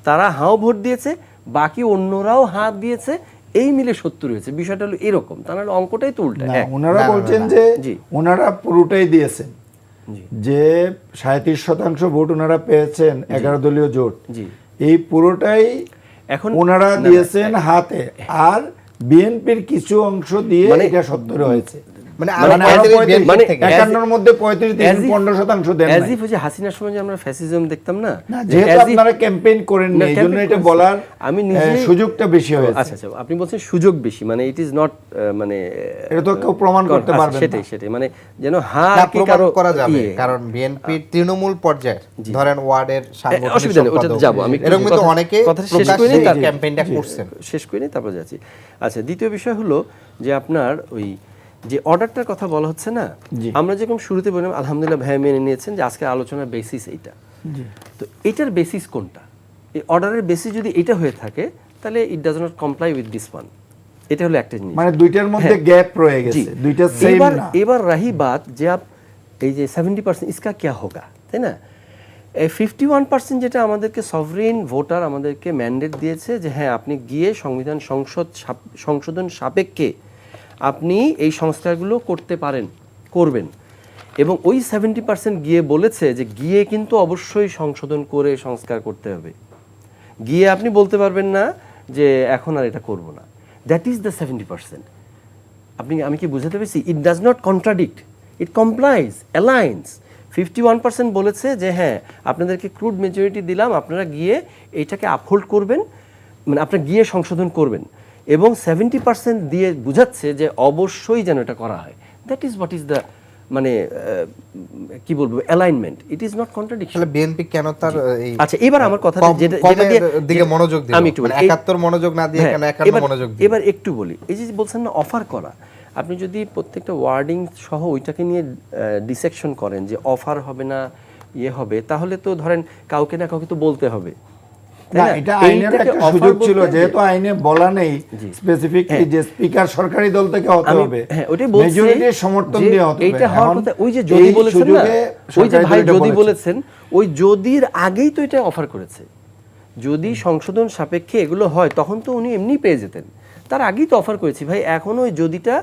তারা হাও ভোট দিয়েছে, বাকি অন্যরাও হাত দিয়েছে, এই মিলে 70 হয়েছে। বিষয়টা হলো এরকম, তাহলে অঙ্কটাই তো উল্টা। ওনারা বলছেন যে ওনারা পুরোটাই দিয়েছেন, জি। যে 37% ভোট ওনারা পেয়েছেন 11 দলীয় জোট, জি। এই পুরোটাই এখন ওনারা না, না, দিয়েছেন হাতে, আর বিএনপির কিছু অংশ দিয়ে মানে এটা 70 হয়েছে। মানে মানে আরো আরো 35 মানে থেকে। 51 মধ্যে 35 থেকে 15% দেন অ্যাজ নাই। ইফ যে হাসিনার সময় যে আমরা ফ্যাসিজম দেখতাম না, না, যে যেহেতু as if- আপনারা ক্যাম্পেইন করেন না, এই জন্য campaign এটা করেছি। বলার আমি নিজেই- সুযোগটা বেশি হয়েছে। আচ্ছা আচ্ছা, আপনি বলছেন সুযোগ বেশি, মানে ইট ইজ নট মানে এটা তো কেউ প্রমাণ করতে আচ্ছা, পারবে না। সেটাই মানে যেন না, কি প্রমাণ কারো করা যাবে, ইয়ে। কারণ বিএনপির তৃণমূল পর্যায়ে ধরেন ওয়ার্ডের সাংগঠনিক অসুবিধা নেই, ওটাতে সম্পাদক, যাবো আমি। এরকম কিন্তু কথা- অনেকে কথাটা শেষ করে প্রকাশ্যে নিই, তার- ক্যাম্পেইনটা করছেন। শেষ করে নিই, তারপর যাচ্ছি। আচ্ছা, দ্বিতীয় বিষয় হলো যে আপনার ওই যে অর্ডারটার কথা বলা হচ্ছে না, আমরা যেরকম শুরুতে বললাম আলহামদুলিল্লাহ ভাই মেনে নিয়েছেন যে আজকে আলোচনার বেসিস এইটা, তো এটার বেসিস কোনটা? এই অর্ডারের বেসিস যদি এটা হয়ে থাকে তাহলে it does not comply with this one. এটা হলো একটা জিনিস, মানে দুইটার মধ্যে গ্যাপ রয়ে গেছে, দুইটা সেম না। এবার রাহি বাত যে এই যে 70% ইসকা ক্যা হোগা, তাই না? 51% যেটা আমাদেরকে সভরেন ভোটার আমাদেরকে ম্যান্ডেট দিয়েছে যে হ্যাঁ আপনি গিয়ে সংবিধান সংশোধন সাপেক্ষে আপনি এই সংস্কারগুলো করতে পারেন, করবেন। এবং ওই 70% গিয়ে বলেছে যে গিয়ে কিন্তু অবশ্যই সংশোধন করে সংস্কার করতে হবে। গিয়ে আপনি বলতে পারবেন না যে এখন আর এটা করব না। That is the 70%। আমি কি বুঝাতে পেরেছি? It does not contradict, it কমপ্লাইজ, aligns. 51% বলেছে যে হ্যাঁ আপনাদেরকে ক্রুড মেজরিটি দিলাম, আপনারা গিয়ে এইটাকে আপহোল্ড করবেন, মানে আপনারা গিয়ে সংশোধন করবেন। এবং 70% দিয়ে বুঝাচ্ছে যে অবশ্যই যেন এটা করা হয়। That is what is the মানে কি বলবো, alignment. It is not contradiction. তাহলে বিএনপি কেন তার এই আচ্ছা, এবার আমার কথা যেটা দিয়ে দিকে মনোযোগ দিল, আমি একটু মানে বলি। 71 মনোযোগ না দিয়ে কেন 51 মনোযোগ দিল? এবার একটু বলি, এই যে বলছেন না অফার করা, আপনি যদি প্রত্যেকটা ওয়ার্ডিং সহ ওইটাকে নিয়ে ডিসেকশন করেন যে অফার হবে না ইয়ে হবে, তাহলে তো ধরেন কাউকে না কাউকে তো বলতে হবে, তাই না, না? এটা আইনের এইটাকে একটা offer সুযোগ ছিল, বলতে- যেহেতু আইনে বলা নেই স্পেসিফিকলি যে স্পিকার সরকারি দল থেকে হতে আমি- হবে, হ্যাঁ, ওটাই বলছি মেজরিটির সমর্থন যে দিয়ে হতে হবে। এইটা হওয়ার এখন কথা, ওই যে যদি এই বলেছেন না, সুযোগে ওই যে সরকারি ভাই দল এটা যদি বলেছে। বলেছেন, ওই যদির আগেই তো এটা অফার করেছে। যদি সংশোধন সাপেক্ষে এগুলো হয় তখন তো উনি এমনি পেয়ে যেতেন, তার আগেই তো অফার করেছি ভাই। এখনো ওই যদিটা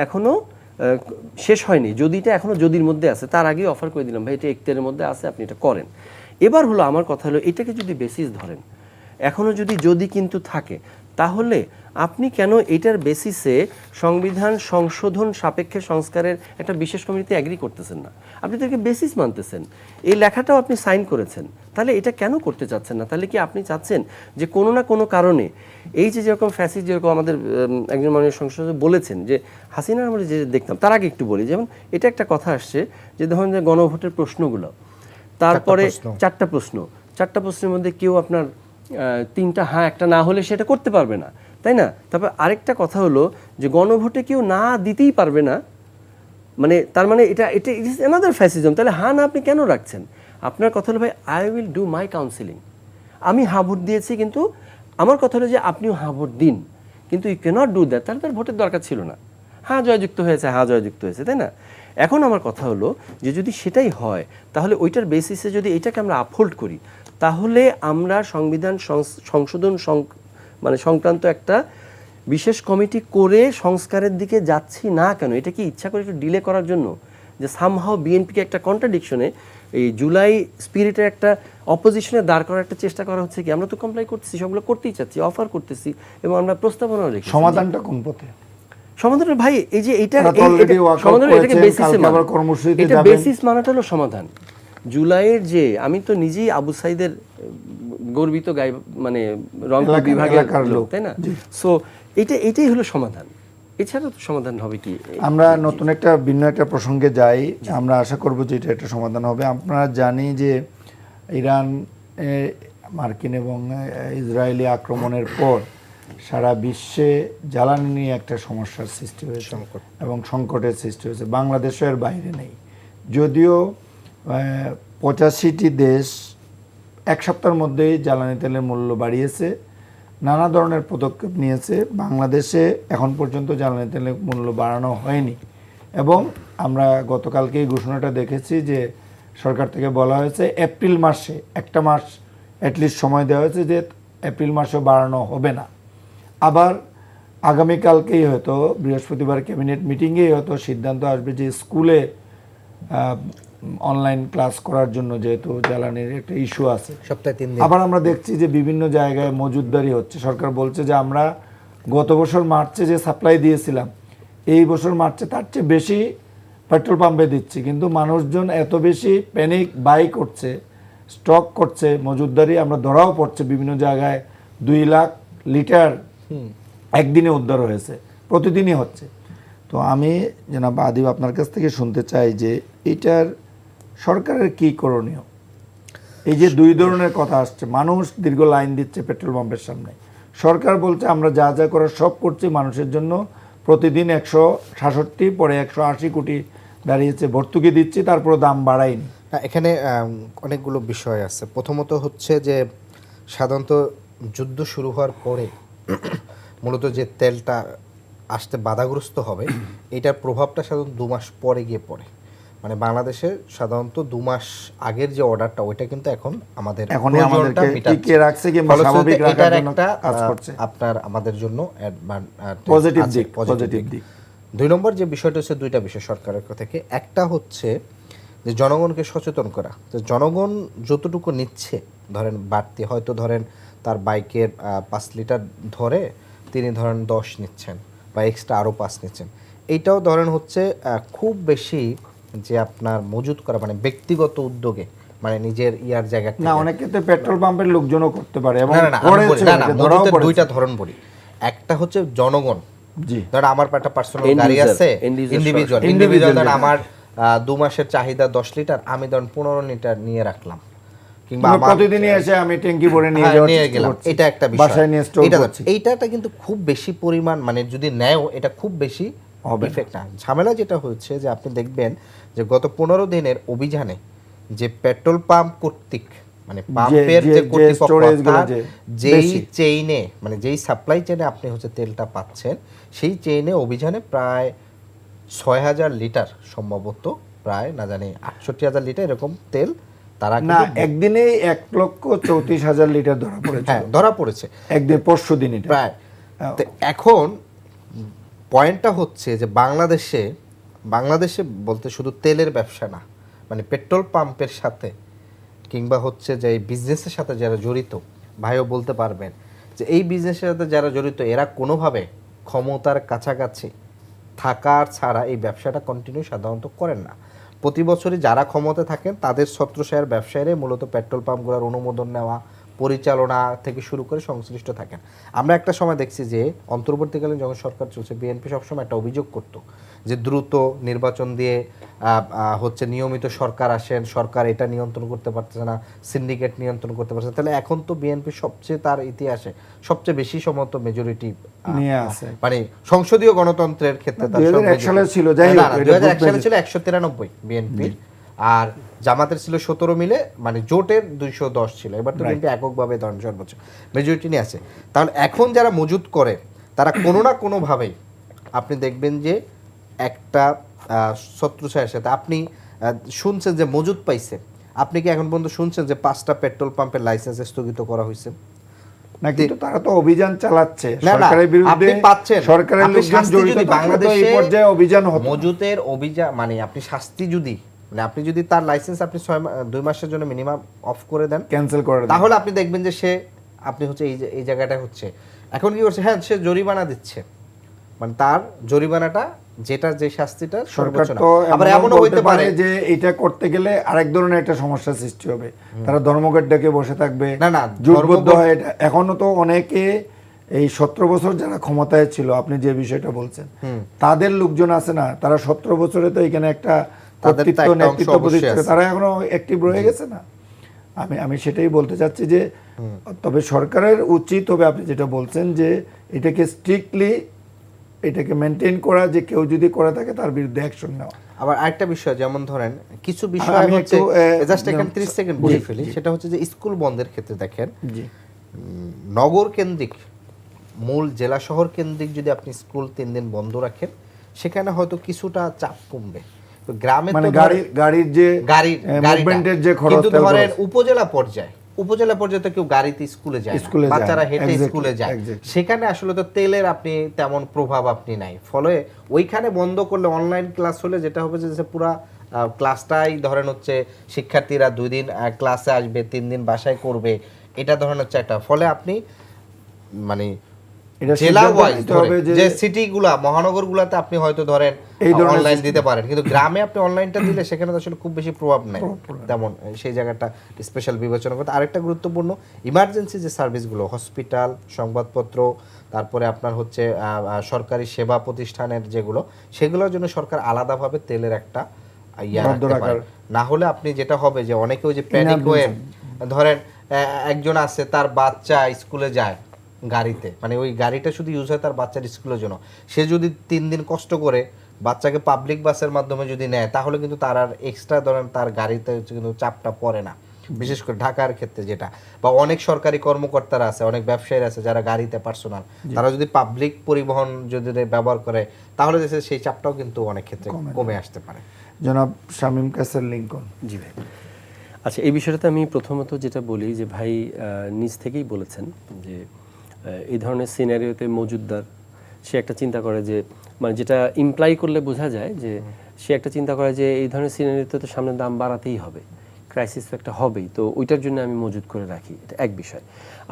এখনো শেষ হয়নি, যদিটা এখনো যদির মধ্যে আছে, তার আগেই অফার করে দিলাম ভাই এটা ইখতিয়ারের মধ্যে আছে, আপনি এটা করেন। এবার হলো আমার কথা হলো এটাকে যদি বেসিস ধরেন, এখনো যদি কিন্তু থাকে, তাহলে আপনি কেন এটার বেসিসে সংবিধান সংশোধন সাপেক্ষে সংস্কারের একটা বিশেষ কমিটিতে অ্যাগ্রি করতেছেন না? আপনি তাকে বেসিস মানতেছেন, এই লেখাটাও আপনি সাইন করেছেন, তাহলে এটা কেন করতে চাচ্ছেন না? তাহলে কি আপনি চাচ্ছেন যে কোনো না কোনো কারণে এই যে যেরকম ফ্যাসিস্ট, যেরকম আমাদের একজন মাননীয় সংসদ বলেছেন যে হাসিনার আমরা যে দেখতাম, তার আগে একটু বলি, যেমন এটা একটা কথা আসছে যে ধরুন যে গণভোটের প্রশ্নগুলো, তারপরে চারটা প্রশ্নের মধ্যে কেউ আপনার তিনটা হ্যাঁ একটা না হলে সেটা করতে পারবে না, তাই না? তারপর আরেকটা কথা হলো যে গণভোটে কেউ না দিতেই পারবে না, মানে তার মানে এটা এটা ইট ইজ অ্যানাদার ফ্যাসিজম। তাহলে হ্যাঁ না আপনি কেন রাখছেন? আপনার কথা হলো ভাই I will do my counselling, আমি হ্যাঁ ভোট দিয়েছি, কিন্তু আমার কথা হলো যে আপনিও হ্যাঁ ভোট দিন, কিন্তু ইউ ক্যানট ডু দ্যাট। তাহলে তার ভোটের দরকার ছিল না, হ্যাঁ জয়যুক্ত হয়েছে, তাই না? এখন আমার কথা হলো যে যদি সেটাই হয়, তাহলে ওইটার বেসিসে যদি এটাকে আমরা আপহোল্ড করি, তাহলে আমরা সংবিধান সংশোধন মানে সংক্রান্ত একটা বিশেষ কমিটি করে সংস্কারের দিকে যাচ্ছি না কেন? এটা কি ইচ্ছা করে একটু ডিলে করার জন্য, যে সামহাও বিএনপিকে একটা কন্ট্রাডিকশনে, এই জুলাই স্পিরিটের একটা অপোজিশনে দাঁড় করার একটা চেষ্টা করা হচ্ছে? কি আমরা তো কমপ্লাই করতেছি, সবগুলো করতেই চাচ্ছি, অফার করতেছি, এবং আমরা প্রস্তাবনা রেখেছি। সমাধানটা কোন পথে? সমাধান ভাই এই যে এইটা তারা তো already workout সমাধান, এটাকে করেছেন, বেসিসে কালকে আবার কর্মসূচিতে এটা যাবেন। বেসিস মানাটা হলো সমাধান। জুলাইয়ের যে আমি তো নিজেই আবু সাইদের গর্বিত গাই, মানে রংপুর বিভাগের এলাকার লোক, লোক, তাই না? সো এটাই হলো সমাধান, এছাড়া তো সমাধান হবে কি? আমরা নতুন একটা ভিন্ন একটা প্রসঙ্গে যাই, আমরা আশা করব যে এটা একটা সমাধান হবে। আপনারা জানি যে ইরান, মার্কিন এবং ইসরায়েলি আক্রমণের পর সারা বিশ্বে জ্বালানি নিয়ে একটা সমস্যার সৃষ্টি হয়েছে এবং সংকটের সৃষ্টি হয়েছে। বাংলাদেশের বাইরে নেই, যদিও 85টি দেশ এক সপ্তাহের মধ্যেই জ্বালানি তেলের মূল্য বাড়িয়েছে, নানা ধরনের পদক্ষেপ নিয়েছে। বাংলাদেশে এখন পর্যন্ত জ্বালানি তেলের মূল্য বাড়ানো হয়নি, এবং আমরা গতকালকেই ঘোষণাটা দেখেছি যে সরকার থেকে বলা হয়েছে এপ্রিল মাসে, একটা মাস অ্যাটলিস্ট সময় দেওয়া হয়েছে যে এপ্রিল মাসেও বাড়ানো হবে না। আবার আগামীকালকেই হয়তো বৃহস্পতিবার ক্যাবিনেট মিটিংয়েই হয়তো সিদ্ধান্ত আসবে যে স্কুলে অনলাইন ক্লাস করার জন্য, যেহেতু জ্বালানির একটা ইস্যু আছে। সপ্তাহে 3 দিন। আবার আমরা দেখছি যে বিভিন্ন জায়গায় মজুতদারি হচ্ছে। সরকার বলছে যে আমরা গত বছর মার্চে যে সাপ্লাই দিয়েছিলাম, এই বছর মার্চে তার চেয়ে বেশি পেট্রোল পাম্পে দিচ্ছি, কিন্তু মানুষজন এত বেশি প্যানিক বাই করছে, স্টক করছে, মজুতদারি আমরা ধরাও পড়ছে। বিভিন্ন জায়গায় 2 লাখ লিটার একদিনে উদ্ধার হয়েছে, প্রতিদিনই হচ্ছে। তো আমি জনাব আদিব আপনার কাছ থেকে শুনতে চাই যে এটার সরকারের কি করণীয়। এই যে 2 ধরনের কথা আসছে, মানুষ দীর্ঘ লাইন দিচ্ছে পেট্রোল পাম্পের সামনে, সরকার বলছে আমরা যা যা করার সব করছি মানুষের জন্য, প্রতিদিন 166 পরে 180 কোটি দাঁড়িয়েছে, ভর্তুকি দিচ্ছি, তারপরে দাম বাড়ায়নি। এখানে অনেকগুলো বিষয় আছে। প্রথমত হচ্ছে যে সাধারণত যুদ্ধ শুরু হওয়ার পরে মূলত যে তেলটা আসতে বাধাগ্রস্ত হবে, এটার প্রভাবটা সাধারণত 2 মাস পরে গিয়ে পড়ে। মানে বাংলাদেশে সাধারণত 2 মাস আগের যে অর্ডারটা, ওইটা কিন্তু এখন আমাদের এখনই প্রয়োজনটা আমাদেরকে মেটাচ্ছে। টিকিয়ে রাখছে কিংবা ফলশ্রুতিতে স্বাভাবিক রাখার এটার জন্য একটা কাজ করছে। আপনার আমাদের জন্য পজিটিভ আছে, দিক, positive পজিটিভ দিক। 2 নম্বর যে বিষয়টা হচ্ছে, 2টা বিষয় সরকারের থেকে। একটা হচ্ছে যে জনগণকে সচেতন করা। তো জনগণ যতটুকু নিচ্ছে, ধরেন বাড়তি, হয়তো ধরেন তার বাইকের 5 লিটার ধরে তিনি ধরেন 10 নিচ্ছেন বা এক্সট্রা আরও 5 নিচ্ছেন, এইটাও ধরেন হচ্ছে খুব বেশি যে আপনার মজুত করা, মানে ব্যক্তিগত উদ্যোগে, মানে নিজের ইয়ার জায়গা না, অনেক ক্ষেত্রে পেট্রোল পাম্পের লোকজনও করতে পারে এবং না না না, আমি বলি, করেছে, না না, এটা ধরাও মজুতের পড়েছে। 2টা ধরন বলি। একটা হচ্ছে জনগণ, জি, ধর আমার একটা পার্সোনাল End গাড়ি user, আছে, end user ইন্ডিভিজুয়াল সরকার। ইন্ডিভিজুয়াল, ধর Individual আমার 2 মাসের চাহিদা 10 লিটার, আমি ধরুন 15 লিটার নিয়ে রাখলাম, কিংবা কিংবা আমার প্রতিদিনই এসে আমি ট্যাঙ্কি ভরে নিয়ে হ্যাঁ, যাওয়ার নিয়ে চেষ্টা গেলাম, করছি। এটা একটা বিষয়। বাসায় নিয়ে স্টোর করছি। এইটাটা কিন্তু খুব বেশি পরিমাণ, মানে যদি নেও এটা খুব বেশি হবে না। ইফেক্ট না। ঝামেলা যেটা হচ্ছে যে আপনি দেখবেন যে গত 15 দিনের অভিযানে যে পেট্রোল পাম্প কর্তৃক, মানে পাম্পের যে কর্তৃপক্ষ, storage গুলো যে যেই বেশি। চেইনে, মানে যেই সাপ্লাই চেইনে আপনি হচ্ছে তেলটা পাচ্ছেন, সেই চেইনে অভিযানে প্রায় 6000 লিটার, সম্ভবত প্রায় না জানি 68,000 লিটার এরকম তেল তারা না, কিন্তু একদিনে 1,34,000 লিটার ধরা পড়েছে। হ্যাঁ ধরা পড়েছে একদিন, পরশু দিন এটা। প্রায়। তো এখন পয়েন্টটা হচ্ছে যে বাংলাদেশে বলতে শুধু তেলের ব্যবসা না, মানে পেট্রোল পাম্পের সাথে কিংবা হচ্ছে যে এই বিজনেসের সাথে যারা জড়িত, ভাইও বলতে পারবেন যে এই বিজনেসের সাথে যারা জড়িত, এরা কোনোভাবে ক্ষমতার কাছাকাছি থাকার ছাড়া এই ব্যবসাটা কন্টিনিউ সাধারণত করেন না। প্রতি বছরই যারা ক্ষমতা থাকেন তাদের ছত্রছায়ার ব্যবসায়ীরা মূলত পেট্রোল পাম্পগুলোর অনুমোদন নেওয়া, পরিচালনা থেকে শুরু করে সংশ্লিষ্ট থাকেন। আমরা একটা সময় দেখছি যে অন্তর্বর্তীকালীন যখন সরকার চলছে, বিএনপি সবসময় একটা অভিযোগ করত যে দ্রুত নির্বাচন দিয়ে হচ্ছে নিয়মিত সরকার আসেন, সরকার এটা নিয়ন্ত্রণ করতে পারতেছে না, সিন্ডিকেট নিয়ন্ত্রণ করতে পারছে না। তাহলে এখন তো বিএনপি সবচেয়ে তার ইতিহাসে সবচেয়ে বেশি সম্ভবত মেজরিটি নিয়ে আসে। মানে সংসদীয় গণতন্ত্রের ক্ষেত্রে তার 2001 সালে ছিল, যাই হোক, না, না, এটা 2001 সালে বুঝতে ছিল 193 বিএনপি, আর জামাতের ছিল 17 মিলে, মানে জোটের 210 ছিল। এবার তো বিএনপি এককভাবে ধরেন সর্বোচ্চ মেজরিটি নিয়ে আছে। তাহলে এখন যারা মজুত করে তারা কোনো না কোনোভাবেই আপনি দেখবেন যে একটা ছত্রছায়ার সাথে আপনি শুনছেন যে মজুত পাইছে। আপনি কি এখন পর্যন্ত শুনছেন যে 5টা পেট্রোল পাম্পের লাইসেন্স স্থগিত করা হয়েছে? না, কিন্তু তারা তো অভিযান চালাচ্ছে না, না, সরকারের বিরুদ্ধে। আপনি পাচ্ছেন, সরকারের আপনি লোকজন শাস্তি জড়িত যদি থাকলে তো এই বাংলাদেশে পর্যায়ে অভিযান হতো না। মজুতের অভিযান, মানে আপনি শাস্তি যদি, মানে আপনি যদি তার লাইসেন্স আপনি 2 মাসের জন্য মিনিমাম অফ করে দেন, ক্যান্সেল করে দেন। তাহলে আপনি দেখবেন যে আপনি হচ্ছে এই জায়গাটা হচ্ছে এখন কি করছে, হ্যাঁ সে জরিমানা দিচ্ছে, মানে তার জরিমানাটা যেটা যে শাস্তিটা সরকার সর্বোচ্চ না। তো আবার এমনও হইতে পারে যে এটা করতে গেলে আরেক ধরনের একটা সমস্যা সৃষ্টি হবে, তারা ধর্মঘট ডেকে বসে থাকবে, না, না, জোটবদ্ধ হয়ে। এখনো তো অনেকে এই 17 বছর যারা ক্ষমতায় ছিল, আপনি যে বিষয়টা বলছেন, তাদের লোকজন আছে না, তারা 17 বছরে তো এখানে একটা তাদের তো কর্তৃত্ব, একটা অংশ নেতৃত্ব অবশ্যই প্রতিষ্ঠা, আছে। তারা এখনো অ্যাক্টিভ রয়ে গেছে না। আমি সেটাই বলতে চাচ্ছি যে তবে সরকারের উচিত হবে, আপনি যেটা বলছেন যে এটাকে স্ট্রিক্টলি এটাকে মেনটেন করা, যে কেউ যদি করে থাকে তার বিরুদ্ধে অ্যাকশন নেওয়া। আবার আরেকটা বিষয়, যেমন ধরেন কিছু বিষয় আমি হচ্ছে, একটু, জাস্ট এখানে 30 সেকেন্ড বলে জি, ফেলি, জি। সেটা হচ্ছে যে স্কুল বন্ধের ক্ষেত্রে দেখেন জি, নগর কেন্দ্রিক, মূল জেলা শহর কেন্দ্রিক যদি আপনি স্কুল 3 দিন বন্ধ রাখেন, সেখানে হয়তো কিছুটা চাপ কমবে। তো গ্রামে মানে তো গাড়ির যে গাড়ির মুভমেন্টের যে খরচ, কিন্তু তেল ধরেন খরচ। উপজেলা পর্যায়ে তো কেউ গাড়িতে স্কুলে যায় না, স্কুলে যায় বাচ্চারা না, হেঁটে exactly, স্কুলে যায়, exactly. সেখানে আসলে তো তেলের আপনি তেমন প্রভাব আপনি নাই। ফলে ওইখানে বন্ধ করলে অনলাইন ক্লাস হলে যেটা হবে যে পুরা ক্লাসটাই ধরেন হচ্ছে শিক্ষার্থীরা 2 দিন ক্লাসে আসবে, 3 দিন বাসায় করবে, এটা ধরেন হচ্ছে একটা, ফলে আপনি মানে এটা জেলা সিদ্ধান্ত ওয়াইজ নিতে হবে যে সিটিগুলা মহানগরগুলাতে আপনি হয়তো ধরেন এই ধরনের অনলাইন দিতে পারেন, কিন্তু গ্রামে আপনি অনলাইনটা দিলে সেখানে তো আসলে খুব বেশি প্রভাব নাই তেমন, সেই জায়গাটা স্পেশাল বিবেচনা করতে। আরেকটা গুরুত্বপূর্ণ, ইমার্জেন্সি যে সার্ভিসগুলো, হসপিটাল, সংবাদপত্র, তারপরে আপনার হচ্ছে সরকারি সেবা প্রতিষ্ঠানের যেগুলো, সেগুলোর জন্য সরকার আলাদাভাবে তেলের একটা ইয়া বরাদ্দ রাখতে পারে। না হলে আপনি যেটা হবে যে অনেকে ওই যে প্যানিক হয়ে ধরেন একজন আছে তার বাচ্চা স্কুলে যায় গাড়িতে, মানে ওই গাড়িটা শুধু ইউজ হয় তার বাচ্চার স্কুলের জন্য, সে যদি 3 দিন কষ্ট করে বাচ্চাকে পাবলিক বাসের মাধ্যমে যদি নেয়, তাহলে কিন্তু তার আর এক্সট্রা ধরেন তার গাড়িতে কিন্তু চাপটা পড়ে না, বিশেষ করে ঢাকার ক্ষেত্রে যেটা। বা অনেক সরকারি কর্মকর্তারা আছে, অনেক ব্যবসায়ী আছে যারা গাড়িতে পার্সোনাল, তারা যদি পাবলিক পরিবহন যদি ব্যবহার করে, তাহলে সেই চাপটাও কিন্তু অনেক ক্ষেত্রে কমে আসতে পারে। জনাব শামীম কাসের লিংকন। জি ভাই। আচ্ছা, এই বিষয়টাতে আমি প্রথমত যেটা বলি যে ভাই নিজ থেকেই বলেছেন যে এই ধরনের সিনারিওতে মজুদদার সে একটা চিন্তা করে যে, মানে যেটা ইমপ্লাই করলে বোঝা যায় যে সে একটা চিন্তা করে যে এই ধরনের সিনারিওতে তো সামনে দাম বাড়াতেই হবে, ক্রাইসিস তো একটা হবেই, তো ওইটার জন্য আমি মজুদ করে রাখি। এটা এক বিষয়।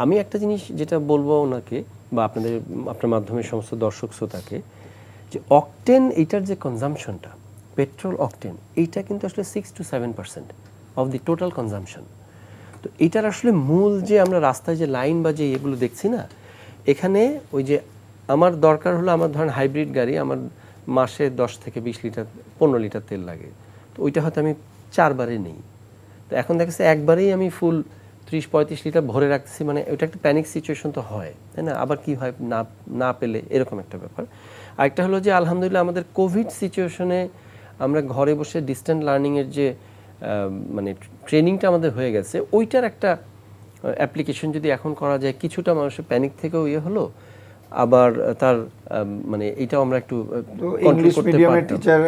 আমি একটা জিনিস যেটা বলবো ওনাকে বা আপনার মাধ্যমে সমস্ত দর্শক শ্রোতাকে, যে অকটেন এইটার যে কনজামশনটা, পেট্রোল অকটেন, এইটা কিন্তু আসলে 6 to 7% of the total consumption. তো এটার আসলে মূল যে আমরা রাস্তায় যে লাইন বা যে এগুলো দেখছি না, এখানে ওই যে আমার দরকার হলো, আমার ধরেন হাইব্রিড গাড়ি, আমার মাসে 10 থেকে 20 লিটার 15 লিটার তেল লাগে, তো ওইটা হয়তো আমি 4 বারে নেই। তো এখন দেখেছে একবারেই আমি ফুল 30-35 লিটার ভরে রাখতেছি, মানে ওইটা একটা প্যানিক সিচুয়েশন তো হয়, তাই না? আবার কি হয় না পেলে, এরকম একটা ব্যাপার। আরেকটা হলো যে আলহামদুলিল্লাহ আমাদের কোভিড সিচুয়েশনে আমরা ঘরে বসে ডিস্ট্যান্ট লার্নিংয়ের যে মানে ট্রেনিংটা আমাদের হয়ে গেছে, ওইটার একটা অ্যাপ্লিকেশন যদি এখন করা যায়, কিছুটা মানুষের প্যানিক থেকেও হলো, আবার তার মানে এইটাও আমরা একটু ইংলিশ মিডিয়ামের টিচার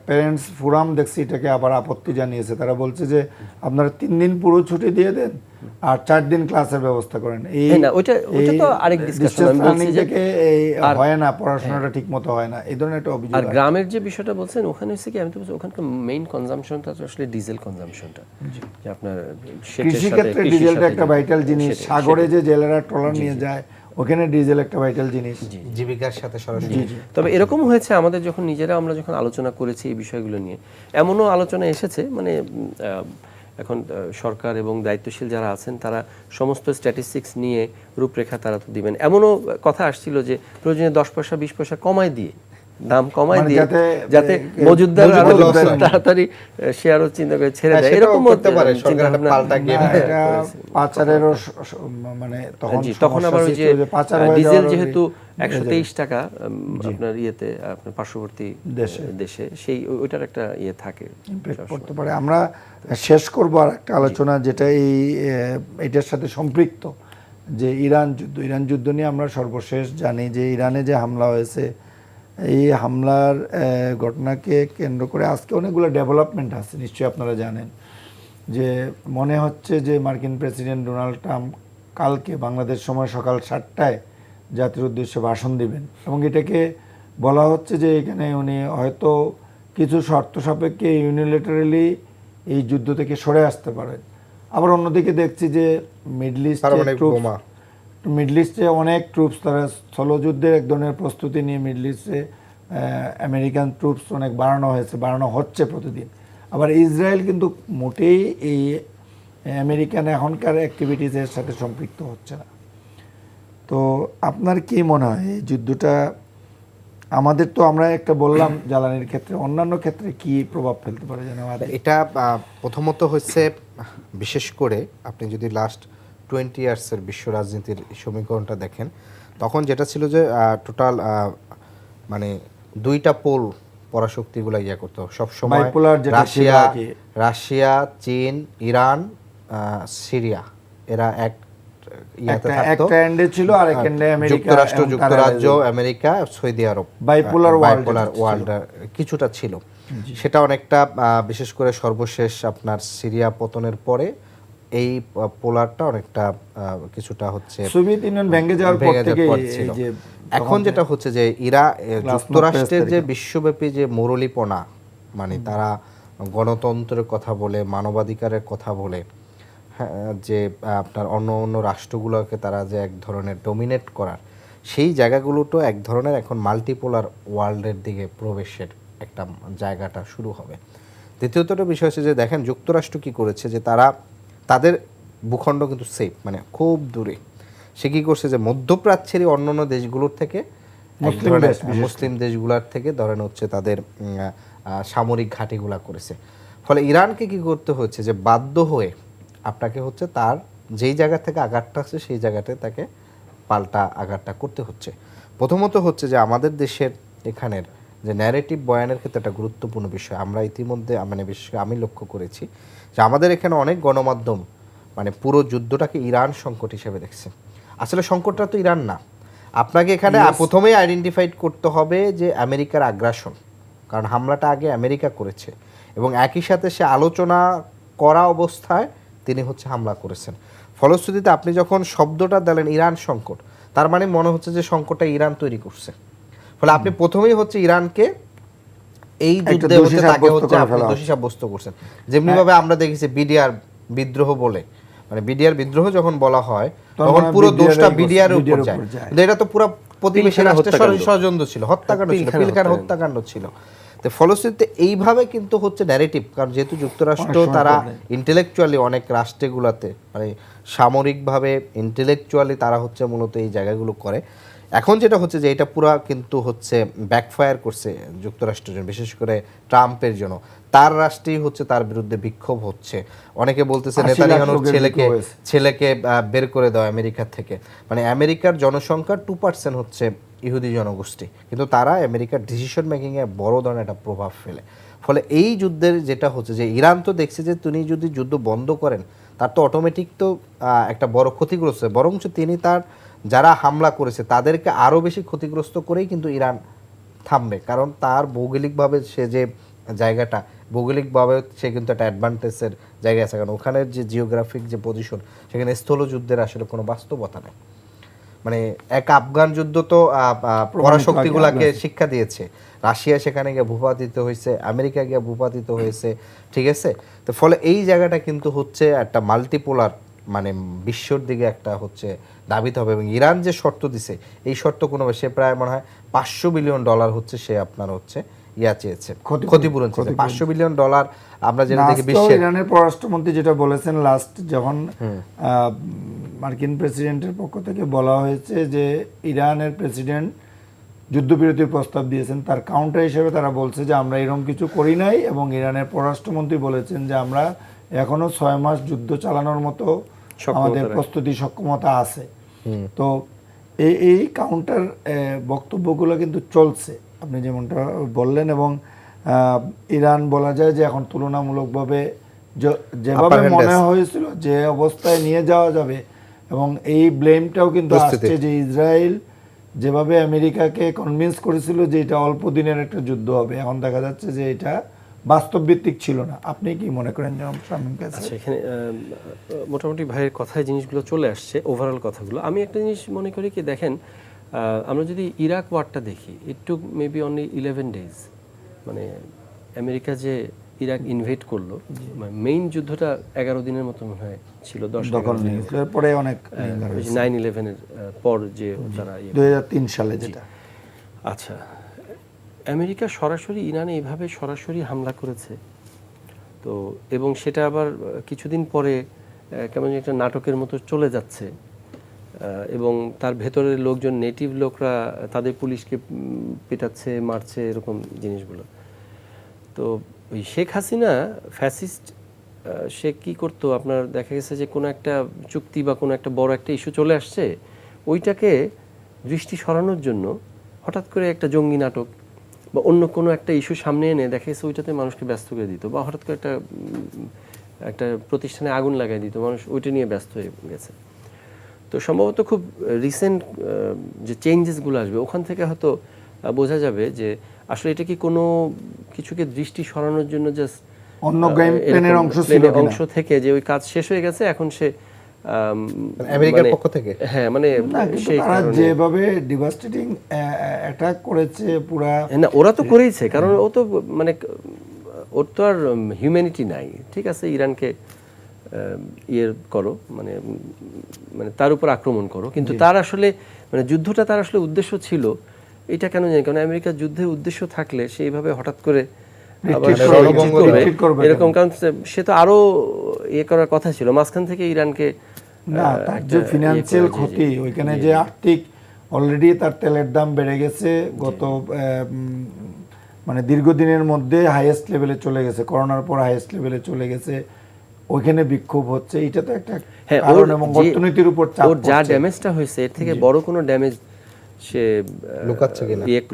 প্যারেন্টস ফোরাম দেখছি এটাকে আবার আপত্তি জানিয়েছে। তারা বলছে যে আপনারা 3 দিন পুরো ছুটি দিয়ে দেন আর 4 দিন ক্লাসের ব্যবস্থা করেন। এই না, ওইটা তো আরেক ডিসকাশন। আমি বলছি যে হয় না, পড়াশোনাটা ঠিক মতো হয় না, এই ধরনের একটা অভিযোগ। আর গ্রামের যে বিষয়টা বলছেন, ওখানে হচ্ছে কি, আমি তো বলছি ওখানকার মেইন কনজাম্পশনটা আসলে ডিজেল কনজাম্পশনটা, যে আপনার কৃষি ক্ষেত্রে ডিজেলটা একটা ভাইটাল জিনিস। সাগরে যে জেলেরা ট্রলার নিয়ে যায়, ওখানে ডিজেল একটা ভাইটাল জিনিস, জীবিকার সাথে সরাসরি। তবে এরকম হয়েছে আমাদের যখন আমরা যখন আলোচনা করেছি এই বিষয়গুলো নিয়ে, এমনও আলোচনা এসেছে, মানে এখন সরকার এবং দায়িত্বশীল যারা আছেন তারা সমস্ত স্ট্যাটিস্টিক্স নিয়ে রূপরেখা তারা তো দিবেন, এমনও কথা আসছিল যে প্রয়োজনে 10 পয়সা 20 পয়সা কমায় দিয়ে, দাম কমায় দিয়ে, যাতে মজুদদার আরো তাড়াতাড়ি সে আরো চিন্তা করে ছেড়ে দেয়, এরকম করতে পারে সরকার একটা পাল্টা গেম। এটা পাচারেরও মানে তখন আবার ওই যে ডিজেল যেহেতু 123 টাকা আপনার ইয়েতে, আপনার পার্শ্ববর্তী দেশে সেই ওইটার একটা ইয়ে থাকে, করতে পারে। আমরা শেষ করব আর একটা আলোচনা যেটা এটার সাথে সম্পৃক্ত, যে ইরান যুদ্ধ নিয়ে আমরা সর্বশেষ জানি যে ইরানে যে হামলা হয়েছে, এই হামলার ঘটনাকে কেন্দ্র করে আজকে অনেকগুলো ডেভেলপমেন্ট আছে, নিশ্চয়ই আপনারা জানেন। যে মনে হচ্ছে যে মার্কিন প্রেসিডেন্ট ডোনাল্ড ট্রাম্প কালকে বাংলাদেশ সময় সকাল 7টায় জাতির উদ্দেশ্যে ভাষণ দিবেন, এবং এটাকে বলা হচ্ছে যে এখানে উনি হয়তো কিছু শর্ত সাপেক্ষে ইউনিলেটারালি এই যুদ্ধ থেকে সরে আসতে পারেন। আবার অন্যদিকে দেখছি যে মিডল ইস্টে অনেক ট্রুপস, তারা স্থলযুদ্ধের এক ধরনের প্রস্তুতি নিয়ে মিডল ইস্টে আমেরিকান ট্রুপস অনেক বাড়ানো হচ্ছে প্রতিদিন। আবার ইসরায়েল কিন্তু মোটেই এই আমেরিকান এখনকার অ্যাক্টিভিটিসের সাথে সম্পৃক্ত হচ্ছে না। তো আপনার কি মনে হয় এই যুদ্ধটা আমাদের, তো আমরা একটা বললাম জ্বালানির ক্ষেত্রে, অন্যান্য ক্ষেত্রে কি প্রভাব ফেলতে পারে জানেন? এটা প্রথমত হচ্ছে, বিশেষ করে আপনি যদি লাস্ট 20 ইয়ার্সের বিশ্ব রাজনীতির সমীকরণটা দেখেন, তখন যেটা ছিল যে টোটাল মানে 2টা পোল পরাশক্তিগুলো ইয়া করতো সবসময়, রাশিয়া, চীন, ইরান, সিরিয়া, এরা এক একটা এন্ডে ছিল, আর এক এন্ডে যুক্তরাজ্য, আমেরিকা, সৌদি আরব, বাইপোলার ওয়ার্ল্ড কিছুটা ছিল। সেটা অনেকটা বিশেষ করে সর্বশেষ আপনার সিরিয়া পতনের পরে এই পোলারটা অনেকটা কিছুটা হচ্ছে সোভিয়েত ইউনিয়ন ভেঙে যাওয়ার পর থেকে ছিল। এখন যেটা হচ্ছে যে যুক্তরাষ্ট্রের যে বিশ্বব্যাপী যে মুরলীপনা, মানে তারা গণতন্ত্রের কথা বলে, মানবাধিকারের কথা বলে, হ্যাঁ, যে আপনার অন্য অন্য রাষ্ট্রগুলোকে তারা যে এক ধরনের ডমিনেট করার, সেই জায়গাগুলোটো এক ধরনের এখন মাল্টিপোলার ওয়ার্ল্ডের দিকে প্রবেশের একটা জায়গাটা শুরু হবে। দ্বিতীয়তটা বিষয় হচ্ছে যে দেখেন যুক্তরাষ্ট্র কি করেছে, যে তারা তাদের ভূখণ্ড কিন্তু সেফ, মানে খুব দূরে। সে কি করছে যে মধ্যপ্রাচ্যেরই অন্যান্য দেশগুলোর থেকে, এক ধরনের মুসলিম দেশগুলোর থেকে ধরেন হচ্ছে তাদের সামরিক ঘাঁটিগুলা করেছে। ফলে ইরানকে কি করতে হচ্ছে যে বাধ্য হয়ে আপনাকে হচ্ছে তার যেই জায়গা থেকে আঘাতটা আছে সেই জায়গাতে তাকে পাল্টা আঘাতটা করতে হচ্ছে। প্রথমত হচ্ছে যে আমাদের দেশের এখানের যে ন্যারেটিভ বয়ানের ক্ষেত্রে একটা গুরুত্বপূর্ণ বিষয় আমরা ইতিমধ্যে মানে বিশেষ করে আমি লক্ষ্য করেছি যে আমাদের এখানে অনেক গণমাধ্যম মানে পুরো যুদ্ধটাকে ইরান সংকট হিসেবে দেখছে। আসলে সংকটটা তো ইরান না। আপনাকে এখানে প্রথমেই আইডেন্টিফাইড করতে হবে যে আমেরিকার আগ্রাসন, কারণ হামলাটা আগে আমেরিকা করেছে এবং একই সাথে সে আলোচনা করা অবস্থায় তিনি হচ্ছে হামলা করেছেন। ফলশ্রুতিতে আপনি যখন শব্দটা দিলেন ইরান সংকট, তার মানে মনে হচ্ছে যে সংকটটা ইরান তৈরি করছে। ফলে আপনি প্রথমেই হচ্ছে ইরানকে এই যুদ্ধে হচ্ছে তাকে হচ্ছে আপনি দোষী সাব্যস্ত করছেন। যেমনি ভাবে আমরা দেখেছি বিডিআর বিদ্রোহ বলে, মানে বিডিআর বিদ্রোহ যখন বলা হয় তখন পুরো দোষটা বিডিআর উপর যায়, কিন্তু এটা তো পুরো প্রতিবেশী রাষ্ট্রের ষড়যন্ত্র ছিল, হত্যাকাণ্ড ছিল, পিলখানা হত্যাকাণ্ড ছিল। তো ফলশ্রুতিতে এইভাবে কিন্তু হচ্ছে ন্যারেটিভ, কারণ যেহেতু যুক্তরাষ্ট্র তারা ইন্টেলেকচুয়ালি অনেক রাষ্ট্রগুলোতে মানে সামরিকভাবে ইন্টেলেকচুয়ালি তারা হচ্ছে মূলত এই জায়গাগুলো করে। এখন যেটা হচ্ছে যে এটা পুরা কিন্তু হচ্ছে ব্যাকফায়ার করছে যুক্তরাষ্ট্রের জন্য, বিশেষ করে ট্রাম্পের জন্য। তার রাষ্ট্রেই হচ্ছে তার বিরুদ্ধে বিক্ষোভ হচ্ছে। অনেকে বলতেছে নেতানিয়াহুর ছেলেকে বের করে দাও আমেরিকা থেকে। মানে আমেরিকার জনসংখ্যার 2% হচ্ছে ইহুদি জনগোষ্ঠী, কিন্তু তারা আমেরিকার ডিসিশন মেকিংয়ে বড় ধরনের একটা প্রভাব ফেলে। ফলে এই যুদ্ধের যেটা হচ্ছে যে ইরান তো দেখছে যে তিনি যদি যুদ্ধ বন্ধ করেন তার তো অটোমেটিক তো একটা বড় ক্ষতিগ্রস্ত, বরঞ্চ তিনি তার যারা হামলা করেছে তাদেরকে আরও বেশি ক্ষতিগ্রস্ত করেই কিন্তু ইরান থামবে। কারণ তার ভৌগোলিকভাবে সে যে জায়গাটা, ভৌগোলিকভাবে সে কিন্তু একটা অ্যাডভান্টেজের জায়গায় আছে, কারণ ওখানের যে জিওগ্রাফিক যে পজিশন, সেখানে স্থলযুদ্ধের আসলে কোনো বাস্তবতা নেই। মানে এক আফগান যুদ্ধ তো পরাশক্তিগুলাকে শিক্ষা দিয়েছে, রাশিয়া সেখানে গিয়ে ভূপাতিত হয়েছে, আমেরিকা গিয়ে ভূপাতিত হয়েছে, ঠিক আছে। তো ফলে এই জায়গাটা কিন্তু হচ্ছে একটা মাল্টিপোলার মানে বিশ্বর দিকে একটা হচ্ছে দাবিতে হবে। এবং ইরান যে শর্ত দিছে এই শর্ত কোনো, সে প্রায় মনে হয় $500 বিলিয়ন হচ্ছে সে আপনার হচ্ছে ইয়া চেয়েছে, ক্ষতিপূরণ চেয়েছে। $500 বিলিয়ন আমরা যেটা দেখি বিশ্বের। ইরানের পররাষ্ট্রমন্ত্রী যেটা বলেছেন লাস্ট যখন মার্কিন প্রেসিডেন্টের পক্ষ থেকে বলা হয়েছে যে ইরানের প্রেসিডেন্ট যুদ্ধবিরতির প্রস্তাব দিয়েছেন, তার কাউন্টার হিসেবে তারা বলছে যে আমরা এরকম কিছু করি নাই। এবং ইরানের পররাষ্ট্রমন্ত্রী বলেছেন যে আমরা এখনো 6 মাস যুদ্ধ চালানোর মতো আমাদের প্রস্তুতি সক্ষমতা আছে। তো এই কাউন্টার বক্তব্যগুলো কিন্তু চলছে আপনি যেমনটা বললেন। এবং ইরান বলা যায় যে এখন তুলনামূলকভাবে যেভাবে মনে হয়েছিল যে অবস্থায় নিয়ে যাওয়া যাবে, এবং এই ব্লেমটাও কিন্তু আসছে যে ইসরায়েল যেভাবে আমেরিকাকে কনভিন্স করেছিল যে এটা অল্প দিনের একটা যুদ্ধ হবে, এখন দেখা যাচ্ছে যে এটা বাস্তব ভিত্তিক ছিল না। আপনি কি মনে করেন শামীম কাছে? আচ্ছা, এখানে মোটামুটি ভাইয়ের কথায় জিনিসগুলো চলে আসছে, ওভারঅল কথাগুলো। আমি একটা জিনিস মনে করি কি, দেখেন আমরা যদি ইরাক ওয়ারটা দেখি, ইট টুক মেবি অনলি 11 days। মানে আমেরিকা যে ইরাক ইনভেড করলো, মানে মেইন যুদ্ধটা 11 দিনের মতো মনে হয় ছিল, 10 দিনের পরে অনেক 9/11-এর পর যে তারা 2003 সালে যেটা। আচ্ছা, আমেরিকা সরাসরি ইরানে এইভাবে সরাসরি হামলা করেছে তো, এবং সেটা আবার কিছুদিন পরে কেমন একটা নাটকের মতো চলে যাচ্ছে, এবং তার ভেতরের লোকজন, নেটিভ লোকরা তাদের পুলিশকে পেটাচ্ছে, মারছে, এরকম জিনিসগুলো। তো ওই শেখ হাসিনা ফ্যাসিস্ট, সে কি করতো, আপনার দেখা গেছে যে কোনো একটা চুক্তি বা কোনো একটা বড় একটা ইস্যু চলে আসছে, ওইটাকে দৃষ্টি সরানোর জন্য হঠাৎ করে একটা জঙ্গি নাটক বা অন্য কোনো একটা ইস্যু সামনে এনে দেখা গেছে ওইটাতে মানুষকে ব্যস্ত করে দিত, বা হঠাৎ করে একটা প্রতিষ্ঠানে আগুন লাগাই দিত, মানুষ ওইটা নিয়ে ব্যস্ত হয়ে গেছে। তো সম্ভবত খুব রিসেন্ট যে চেঞ্জেসগুলো আসবে ওখান থেকে হয়তো বোঝা যাবে যে আসলে এটা কি কোনো কিছুকে দৃষ্টি সরানোর জন্য জাস্ট অন্য গেম প্ল্যানের অংশ থেকে যে ওই কাজ শেষ হয়ে গেছে, এখন সে আমেরিকার পক্ষ থেকে, হ্যাঁ, মানে তারা যেভাবে ডিভাস্টেটিং অ্যাটাক করেছে পুরা, না ওরা তো করেইছে, কারণ ও তো মানে ওর তো আর হিউম্যানিটি নাই, ঠিক আছে ইরানকে ইয়ে করো, মানে মানে তার উপর আক্রমণ করো, কিন্তু তার আসলে মানে যুদ্ধটা তার আসলে উদ্দেশ্য ছিল এটা কেন জানি, কারণ আমেরিকার যুদ্ধের উদ্দেশ্য থাকলে সেইভাবে হঠাৎ করে আবার retreat করবে এরকম, কারণ সে তো আরো ইয়ে করার কথা ছিল মাঝখান থেকে ইরানকে না, তার যে ফিনান্সিয়াল ক্ষতি ওইখানে যে আর্থিক অলরেডি তার তেলের দাম বেড়ে গেছে গত মানে দীর্ঘদিনের মধ্যে হাইয়েস্ট লেভেলে চলে গেছে, করোনার পর হাইয়েস্ট লেভেলে চলে গেছে, ওইখানে বিক্ষোভ হচ্ছে, এটা তো একটা কারণ এবং অর্থনীতির উপর চাপ ওর যা ড্যামেজটা হয়েছে এর থেকে বড় কোনো ড্যামেজ সে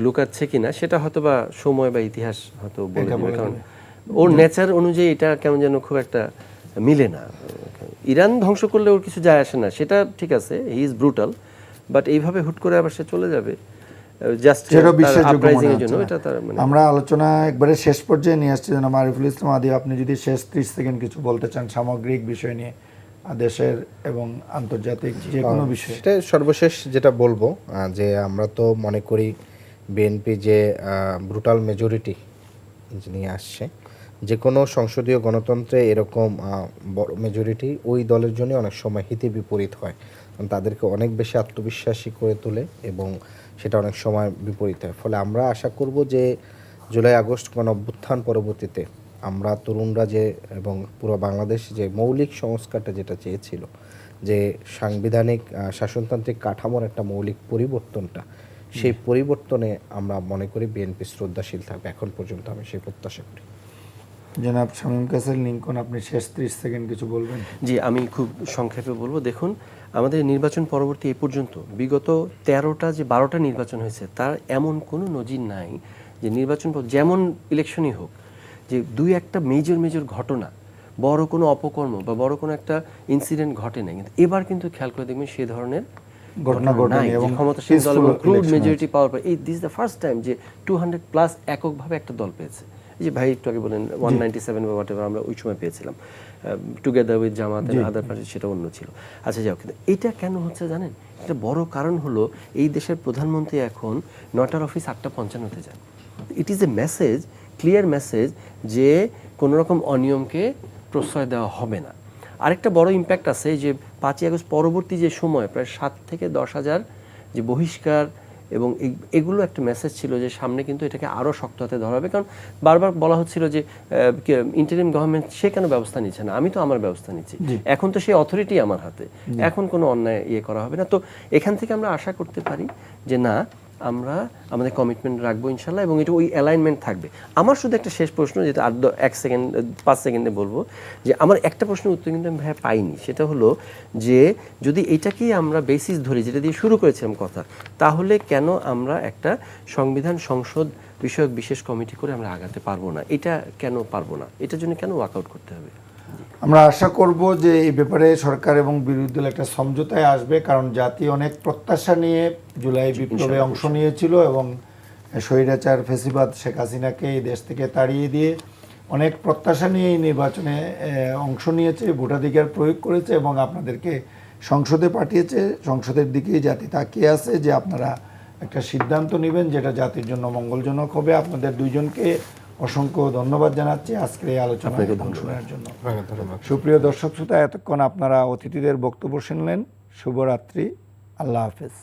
লুকাচ্ছে কিনা সেটা হয়তো বা সময় বা ইতিহাস হয়তো বলে দেবে, কারণ ওর নেচার অনুযায়ী এটা কেমন যেন খুব একটা মিলে না। ইরান ধ্বংস করলে ওর কিছু যায় আসে না, সেটা ঠিক আছে, হি ইজ ব্রুটাল, বাট এইভাবে হুট করে আবার সে চলে যাবে জাস্ট আপরাইজিং এর জন্য, এটা তার মানে আমরা আলোচনা একবারে শেষ পর্যায়ে নিয়ে আসছি। জনাব আরিফুল ইসলাম আদি, আপনি যদি শেষ 30 সেকেন্ড কিছু বলতে চান সামগ্রিক বিষয় নিয়ে, দেশের এবং আন্তর্জাতিক যে কোনো বিষয়। সেটা সর্বশেষ যেটা বলবো যে আমরা তো মনে করি বিএনপি যে ব্রুটাল মেজরিটি নিয়ে আসছে, যে কোনো সংসদীয় গণতন্ত্রে এরকম বড় মেজরিটি ওই দলের জন্য অনেক সময় হিতে বিপরীত হয়, কারণ তাদেরকে অনেক বেশি আত্মবিশ্বাসী করে তোলে এবং সেটা অনেক সময় বিপরীত হয়। ফলে আমরা আশা করব যে জুলাই আগস্ট গণঅভ্যুত্থান পরবর্তীতে আমরা তরুণরা যে এবং পুরো বাংলাদেশ যে মৌলিক সংস্কারটা যেটা চেয়েছিল, যে সাংবিধানিক শাসনতান্ত্রিক কাঠামোর একটা মৌলিক পরিবর্তনটা, সেই পরিবর্তনে আমরা মনে করি বিএনপি শ্রদ্ধাশীল থাকবে। এখন পর্যন্ত আমি সেই প্রত্যাশা করি। জনাব শামীম কাসের লিঙ্কন, আপনি শেষ 30 সেকেন্ড কিছু বলবেন? জি, আমি খুব সংক্ষেপে বলবো। দেখুন, আমাদের নির্বাচন পরবর্তী এ পর্যন্ত বিগত 13টা যে 12টা নির্বাচন হয়েছে তার এমন কোনো নজির নাই যে নির্বাচন যেমন ইলেকশনই হোক যে দুই একটা মেজর ঘটনা, বড় কোনো অপকর্ম বা বড় কোনো একটা ইনসিডেন্ট ঘটে নাই, কিন্তু এবার কিন্তু খেয়াল করে দেখবেন সেই ধরনের ঘটনা ঘটেনি এবং ক্ষমতাসীন দল এবং ক্রুড মেজরিটি পাওয়ার পর this is the first time যে 200+ এককভাবে একটা দল পেয়েছে। এই যে ভাই একটু আগে বলেন 197 বা হোয়াটএভার আমরা ওই সময় পেয়েছিলাম, together with Jamaat and other party, সেটা অন্য ছিল। আচ্ছা যাও, কিন্তু এটা কেন হচ্ছে জানেন? একটা বড় কারণ হলো এই দেশের প্রধানমন্ত্রী এখন 9টার অফিস 8:55-তে যান। It is a message, clear message যে কোনো রকম অনিয়মকে প্রশ্রয় দেওয়া হবে না। আরেকটা বড় ইম্প্যাক্ট আছে যে 5ই আগস্ট পরবর্তী যে সময় প্রায় 7 থেকে 10,000 যে বহিষ্কার এবং এগুলো একটা মেসেজ ছিল যে সামনে কিন্তু এটাকে আরও শক্ত হাতে ধরা হবে, কারণ বারবার বলা হচ্ছিল যে ইন্টারিম গভর্নমেন্ট সে কেন ব্যবস্থা নিচ্ছে না, আমি তো আমার ব্যবস্থা নিচ্ছি, এখন তো সেই অথরিটি আমার হাতে, এখন কোনো অন্যায় ইয়ে করা হবে না। তো এখান থেকে আমরা আশা করতে পারি যে না, আমরা আমাদের কমিটমেন্ট রাখবো ইনশাল্লাহ, এবং এটা ওই অ্যালাইনমেন্ট থাকবে। আমার শুধু একটা শেষ প্রশ্ন, যেটা 5 সেকেন্ডে বলবো, যে আমার একটা প্রশ্নের উত্তর কিন্তু আমি ভাইয়া পাইনি, সেটা হলো যে যদি এটাকেই আমরা বেসিস ধরি, যেটা দিয়ে শুরু করেছিলাম কথা, তাহলে কেন আমরা একটা সংবিধান সংসদ বিষয়ক বিশেষ কমিটি করে আমরা আগাতে পারবো না? এটা কেন পারবো না? এটার জন্য কেন ওয়ার্কআউট করতে হবে? আমরা আশা করব যে এই ব্যাপারে সরকার এবং বিরোধী দল একটা সমঝোতায় আসবে, কারণ জাতি অনেক প্রত্যাশা নিয়ে জুলাই বিপ্লবে অংশ নিয়েছিল এবং স্বৈরাচার ফেসিবাদ শেখ হাসিনাকে এই দেশ থেকে তাড়িয়ে দিয়ে অনেক প্রত্যাশা নিয়ে এই নির্বাচনে অংশ নিয়েছে, ভোটাধিকার প্রয়োগ করেছে এবং আপনাদেরকে সংসদে পাঠিয়েছে। সংসদের দিকেই জাতি তাকিয়ে আছে যে আপনারা একটা সিদ্ধান্ত নেবেন যেটা জাতির জন্য মঙ্গলজনক হবে। আপনাদের দুইজনকে অসংখ্য ধন্যবাদ জানাচ্ছি আজকের এই আলোচনায় অংশগ্রহণের জন্য। সুপ্রিয় দর্শক শ্রোতা, এতক্ষণ আপনারা অতিথিদের বক্তব্য শুনলেন। শুভরাত্রি, আল্লাহ হাফেজ।